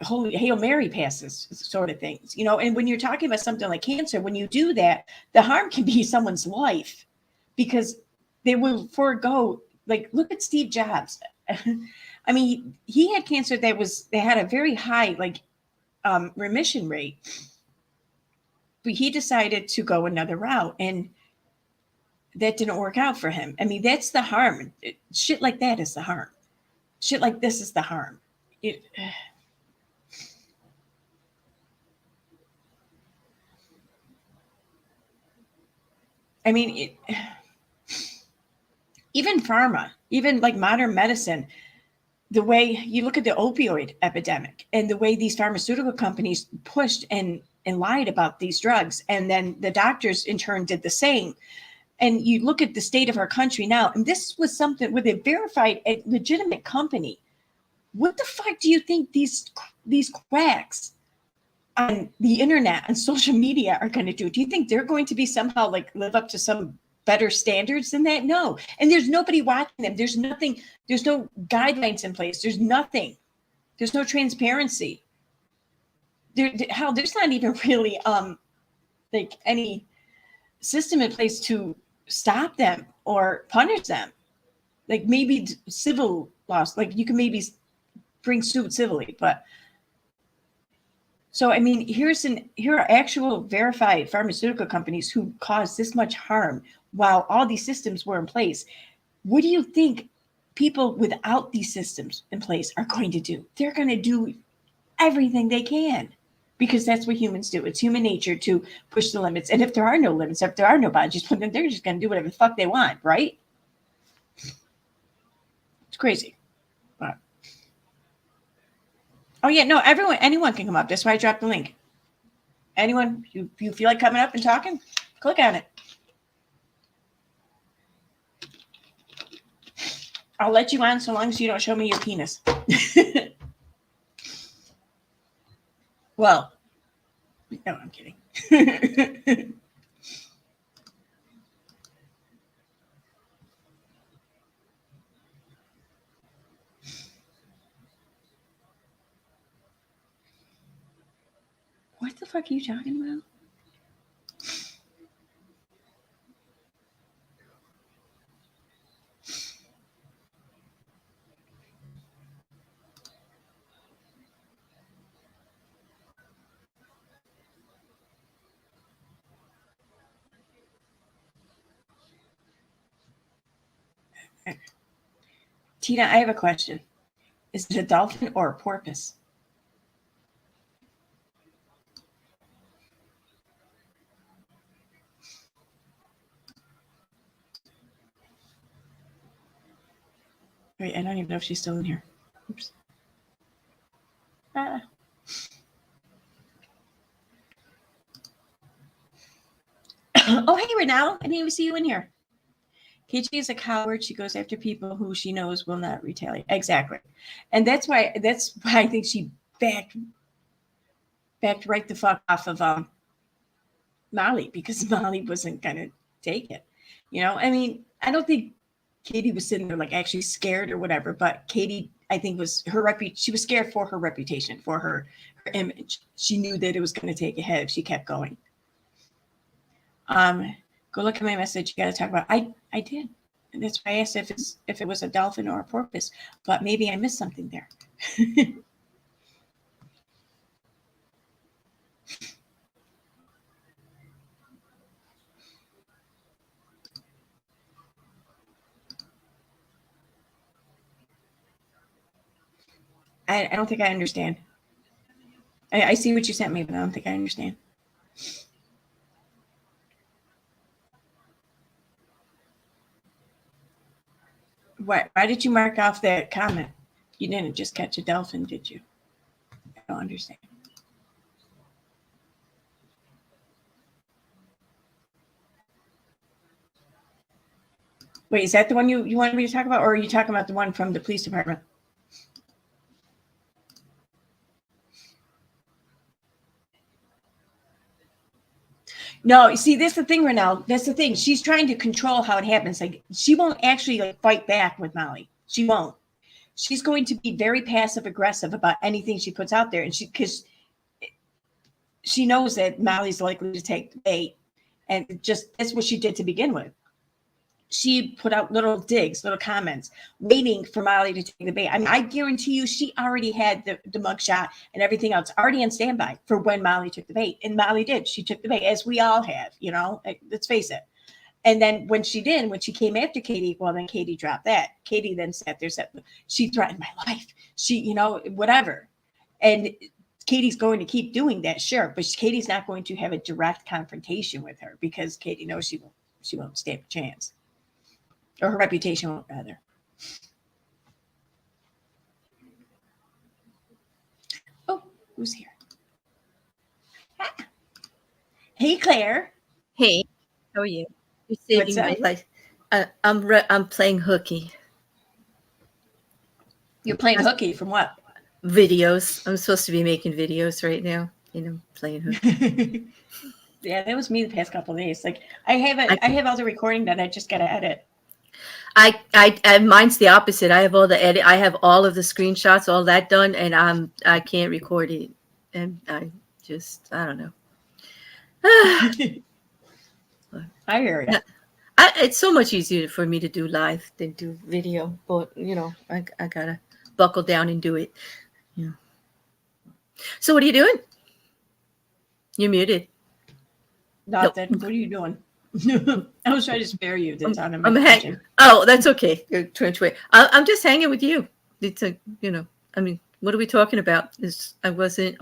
holy Hail Mary passes sort of things, you know. And when you're talking about something like cancer, when you do that, the harm can be someone's life, because they will forego, like, look at Steve Jobs. I mean, he had cancer they had a very high, like, remission rate, but he decided to go another route, and that didn't work out for him. I mean, that's the harm. Shit like that is the harm. Shit like this is the harm. I mean, even pharma, even like modern medicine, the way you look at the opioid epidemic and the way these pharmaceutical companies pushed and lied about these drugs, and then the doctors in turn did the same. And you look at the state of our country now, and this was something with a verified, a legitimate company. What the fuck do you think these quacks on the internet and social media are going to do? Do you think they're going to be somehow like live up to some better standards than that? No. And there's nobody watching them. There's nothing. There's no guidelines in place. There's nothing. There's no transparency. There's not even really like any system in place to stop them or punish them. Like maybe civil laws, like you can maybe bring suit civilly. But so I mean, here are actual verified pharmaceutical companies who caused this much harm while all these systems were in place. What do you think people without these systems in place are going to do? They're going to do everything they can, because that's what humans do. It's human nature to push the limits. And if there are no limits, if there are no boundaries, then they're just going to do whatever the fuck they want, right? It's crazy. But oh yeah, no, anyone can come up. That's why I dropped the link. Anyone, you feel like coming up and talking, click on it. I'll let you on so long as you don't show me your penis. Well, no, I'm kidding. What the fuck are you talking about? Tina, I have a question. Is it a dolphin or a porpoise? Wait, I don't even know if she's still in here. Oops. Ah. Oh, hey, Renal. I didn't even see you in here. KG is a coward. She goes after people who she knows will not retaliate. Exactly. And that's why I think she backed right the fuck off of Molly, because Molly wasn't going to take it. You know, I mean, I don't think Katie was sitting there like actually scared or whatever, but Katie, I think, was she was scared for her reputation, for her image. She knew that it was going to take a hit if she kept going. Go look at my message. You got to talk about. I did. And that's why I asked if it was a dolphin or a porpoise, but maybe I missed something there. I don't think I understand. I see what you sent me, but I don't think I understand. Why did you mark off that comment? You didn't just catch a dolphin, did you? I don't understand. Wait, is that the one you wanted me to talk about, or are you talking about the one from the police department? No, see, that's the thing, Renelle. That's the thing. She's trying to control how it happens. Like, she won't actually like fight back with Molly. She won't. She's going to be very passive aggressive about anything she puts out there, and because she knows that Molly's likely to take the bait, and just that's what she did to begin with. She put out little digs, little comments, waiting for Molly to take the bait. I mean, I guarantee you she already had the mugshot and everything else already on standby for when Molly took the bait. And Molly did. She took the bait, as we all have, you know, let's face it. And then when she came after Katie, well, then Katie dropped that. Katie then sat there, said, she threatened my life. She, you know, whatever. And Katie's going to keep doing that, sure. But Katie's not going to have a direct confrontation with her, because Katie knows she won't stand a chance. Or her reputation won't, rather. Oh, who's here? Ah. Hey, Claire. Hey, how are you? You're saving my life. I'm playing hooky. You're playing hooky from what? Videos. I'm supposed to be making videos right now. You know, playing hooky. Yeah, that was me the past couple of days. Like I have all the recording that I just got to edit. I mine's the opposite. I have all the edit. I have all of the screenshots, all that done, and I can't record it, and I don't know. I hear you. It's so much easier for me to do live than do video, but you know, I gotta buckle down and do it. Yeah. So what are you doing? You're muted. Nothing. What are you doing? I was trying to spare you the time. I'm hanging. Oh, that's okay. I'm just hanging with you. It's a, I mean, what are we talking about? I wasn't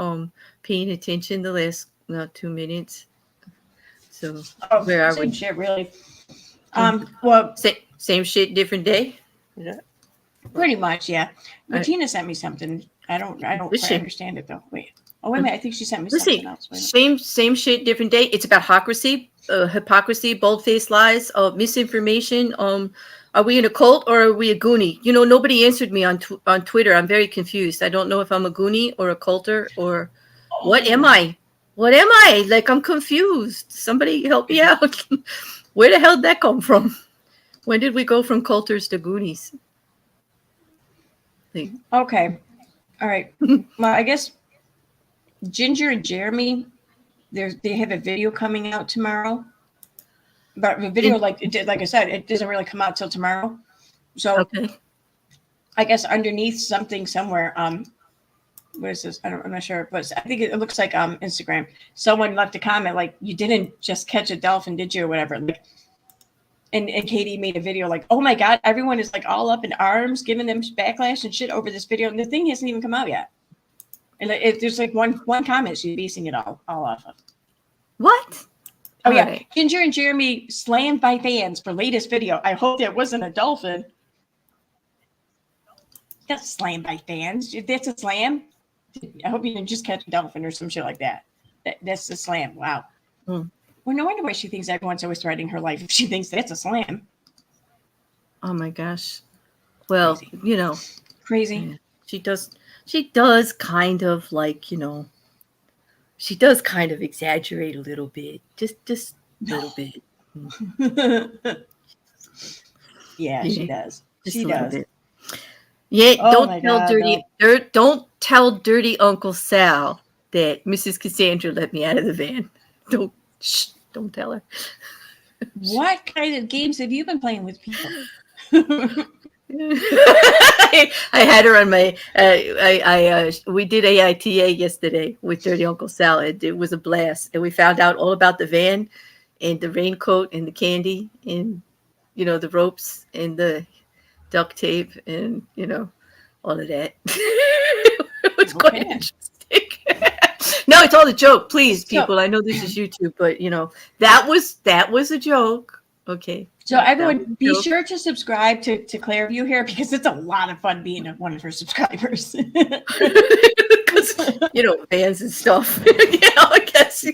paying attention the last 2 minutes. So where are same we? shit, really. Well, Same shit, different day. Yeah. Pretty much, yeah. Regina sent me something. I don't quite understand it though. Wait. Oh wait a minute. I think she sent me something else. Same shit, different day. It's about hypocrisy, bold-faced lies, misinformation. Are we in a cult or are we a goonie? Nobody answered me on Twitter. I'm very confused. I don't know if I'm a goonie or a culter or what am I? What am I? Like, I'm confused. Somebody help me out. Where the hell did that come from? When did we go from culters to goonies? Okay. All right. Well, I guess Ginger and Jeremy, they have a video coming out tomorrow. But the video, like I said, it doesn't really come out till tomorrow. So okay. I guess underneath something somewhere, what is this? I'm not sure, but I think it looks like Instagram. Someone left a comment like, "You didn't just catch a dolphin, did you?" or whatever. Like, and Katie made a video like, "Oh my God, everyone is like all up in arms, giving them backlash and shit over this video, and the thing hasn't even come out yet." And there's like one comment she's basing it all off of. What? Oh yeah, right. Ginger and Jeremy slammed by fans for latest video. I hope that wasn't a dolphin. That's slammed by fans. That's a slam. I hope you didn't just catch a dolphin or some shit like that. That's a slam. Wow. Well, no wonder why she thinks everyone's always threatening her life if she thinks that's a slam. Oh my gosh. Well, crazy. Crazy. She does kind of like, she does kind of exaggerate a little bit. Just a little bit. Yeah, she does. She does. Bit. Yeah, don't tell dirty Uncle Sal that Mrs. Cassandra let me out of the van. Don't tell her. What kind of games have you been playing with people? I had her on my we did AITA yesterday with Dirty Uncle Sal. It was a blast, and we found out all about the van and the raincoat and the candy and the ropes and the duct tape and all of that. It was quite interesting. No, it's all a joke. Please, people, I know this is YouTube, but that was a joke. Okay. So everyone, be sure to subscribe to Clairview here because it's a lot of fun being one of her subscribers. Because fans and stuff. I guess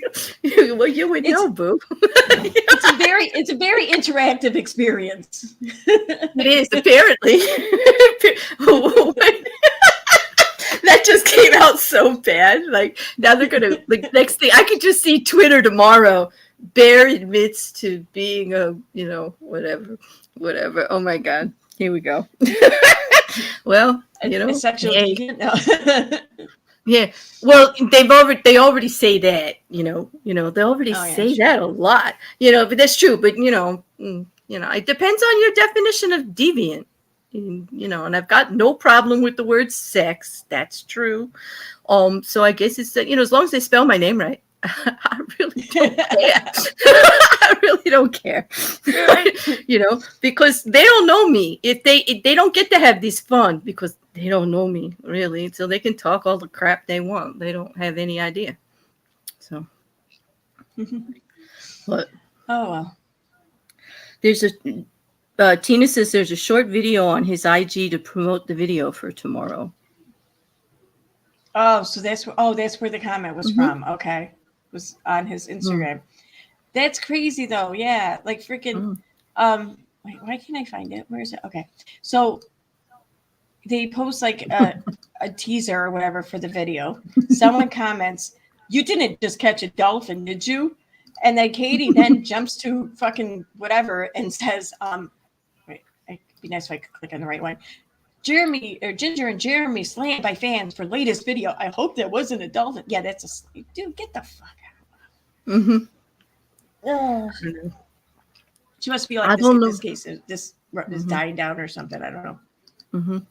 you would know, boo. It's a very interactive experience. It is apparently. That just came out so bad. Like now they're gonna next thing I could just see Twitter tomorrow. Bear admits to being a, whatever. Oh my God. Here we go. Well, sexual deviant. No. Yeah. Well, they already say that, they already say that a lot, but that's true. But, it depends on your definition of deviant, and I've got no problem with the word sex. That's true. So I guess it's, as long as they spell my name right. I really don't care. I really don't care. Because they don't know me. If they don't get to have this fun because they don't know me really, so they can talk all the crap they want. They don't have any idea. So, but oh well. There's Tina says there's a short video on his IG to promote the video for tomorrow. Oh, so that's where the comment was from. Okay. Was on his Instagram. That's crazy though. Yeah, like freaking wait, why can't I find it? Where is it? Okay. So they post like a teaser or whatever for the video. Someone comments, "You didn't just catch a dolphin, did you?" And then Katie then jumps to fucking whatever and says, wait, it'd be nice if I could click on the right one. Ginger and Jeremy slammed by fans for latest video. I hope that wasn't a dolphin. Yeah, that's a dude. Get the fuck out. She must be like this case. This is dying down or something. I don't know.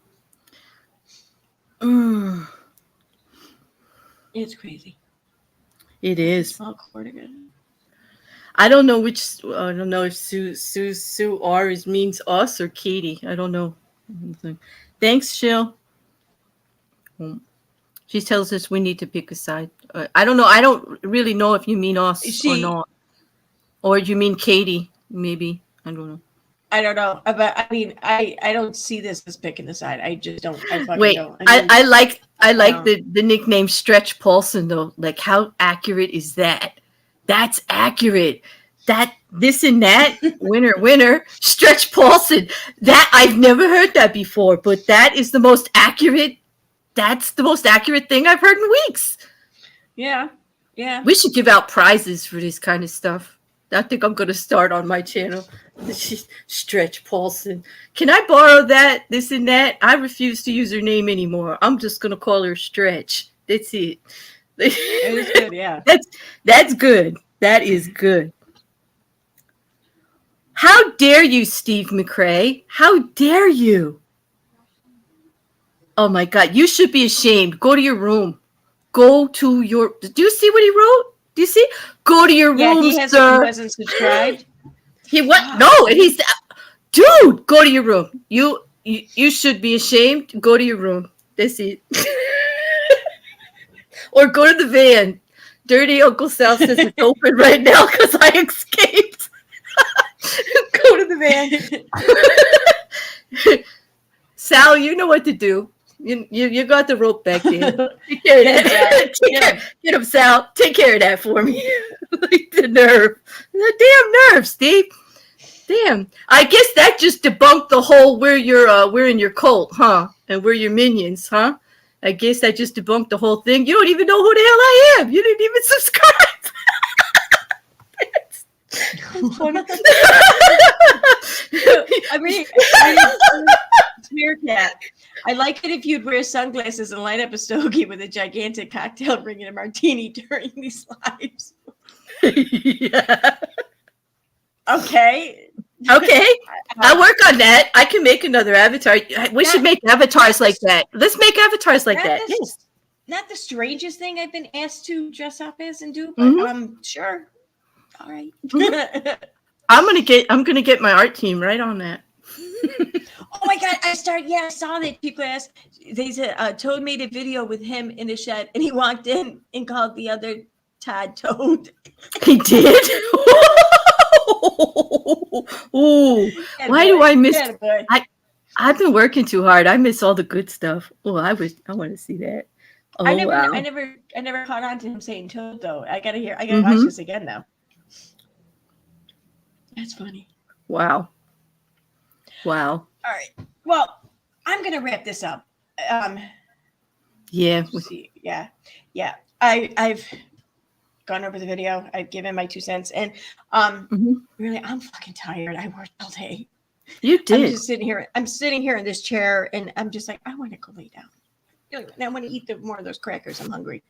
Mm, It's crazy. it is. Small cortigan. I don't know which. I don't know if Sue R is means us or Katie. I don't know. Thanks, Shill. She tells us we need to pick a side. I don't know. I don't really know if you mean us or not, or you mean Katie. Maybe I don't know. I don't know, but I mean, I don't see this as picking a side. I just don't. I fucking Wait, don't. I like No. the nickname Stretch Paulson though. Like, how accurate is that? That's accurate. That this and that winner Stretch Paulson. That I've never heard that before, but that is the most accurate. That's the most accurate thing I've heard in weeks. Yeah, yeah. We should give out prizes for this kind of stuff. I think I'm going to start on my channel. Stretch Paulson. Can I borrow that, this and that? I refuse to use her name anymore. I'm just going to call her Stretch. That's it. It is good, yeah. That's good. That is good. How dare you, Steve McRae? How dare you? Oh my God. You should be ashamed. Go to your room. Go to your... Do you see what he wrote? Do you see? Go to your room, He wasn't subscribed. He what? No, and he's... Dude, go to your room. You should be ashamed. Go to your room. That's it. Or go to the van. Dirty Uncle Sal says it's open right now because I escaped. Go to the van. Sal, you know what to do. You got the rope back there. Take care of that. Get him, Sal. Take care of that for me. Like the nerve. The damn nerve, Steve. Damn. I guess that just debunked the whole we're in your cult, huh? And we're your minions, huh? I guess that just debunked the whole thing. You don't even know who the hell I am. You didn't even subscribe. That's funny. I mean, Meerkat. I like it if you'd wear sunglasses and light up a stogie with a gigantic cocktail, bringing a martini during these lives. Yeah. Okay. Okay. I'll work on that. I can make another avatar. We should make avatars like that. Let's make avatars like that. Yes. Not the strangest thing I've been asked to dress up as and do, but sure. All right. I'm gonna get my art team right on that. Oh my God! I saw that people asked. They said Toad made a video with him in the shed, and he walked in and called the other Todd Toad. He did. Ooh, why do I miss? I've been working too hard. I miss all the good stuff. Oh, I want to see that. Oh, I never, wow. I never caught on to him saying Toad though. I gotta watch this again now. That's funny. Wow. All right. Well, I'm gonna wrap this up. Yeah. Yeah. I've gone over the video. I've given my 2 cents, and really, I'm fucking tired. I worked all day. You did. I'm sitting here in this chair, and I'm just like, I want to go lay down. I want to eat more of those crackers. I'm hungry.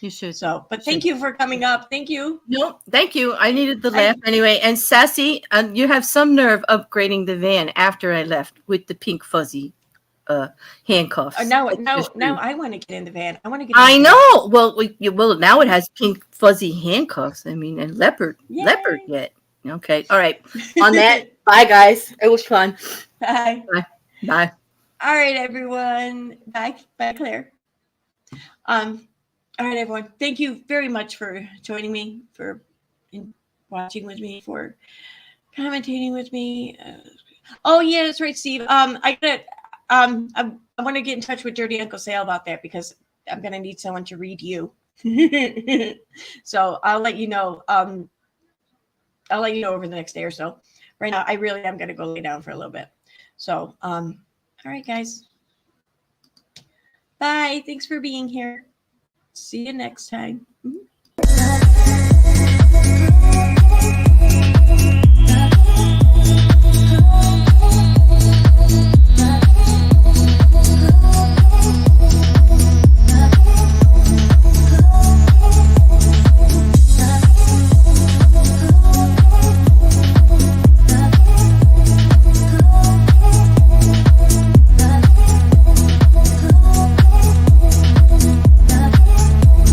You should. So, but thank you for coming up. Thank you. No, thank you. I needed the laugh anyway. And Sassy, you have some nerve upgrading the van after I left with the pink fuzzy handcuffs. Now I want to get in the van. I want to get. I know. Well, now it has pink fuzzy handcuffs. I mean, and leopard yet. Okay. All right. On that, bye guys. It was fun. Bye. Bye. All right, everyone. Bye, Claire. All right, everyone. Thank you very much for joining me, for watching with me, for commentating with me. Oh yeah, that's right, Steve. I want to get in touch with Dirty Uncle Sal about that because I'm gonna need someone to read you. So I'll let you know. I'll let you know over the next day or so. Right now, I really am gonna go lay down for a little bit. So, all right, guys. Bye. Thanks for being here. See you next time.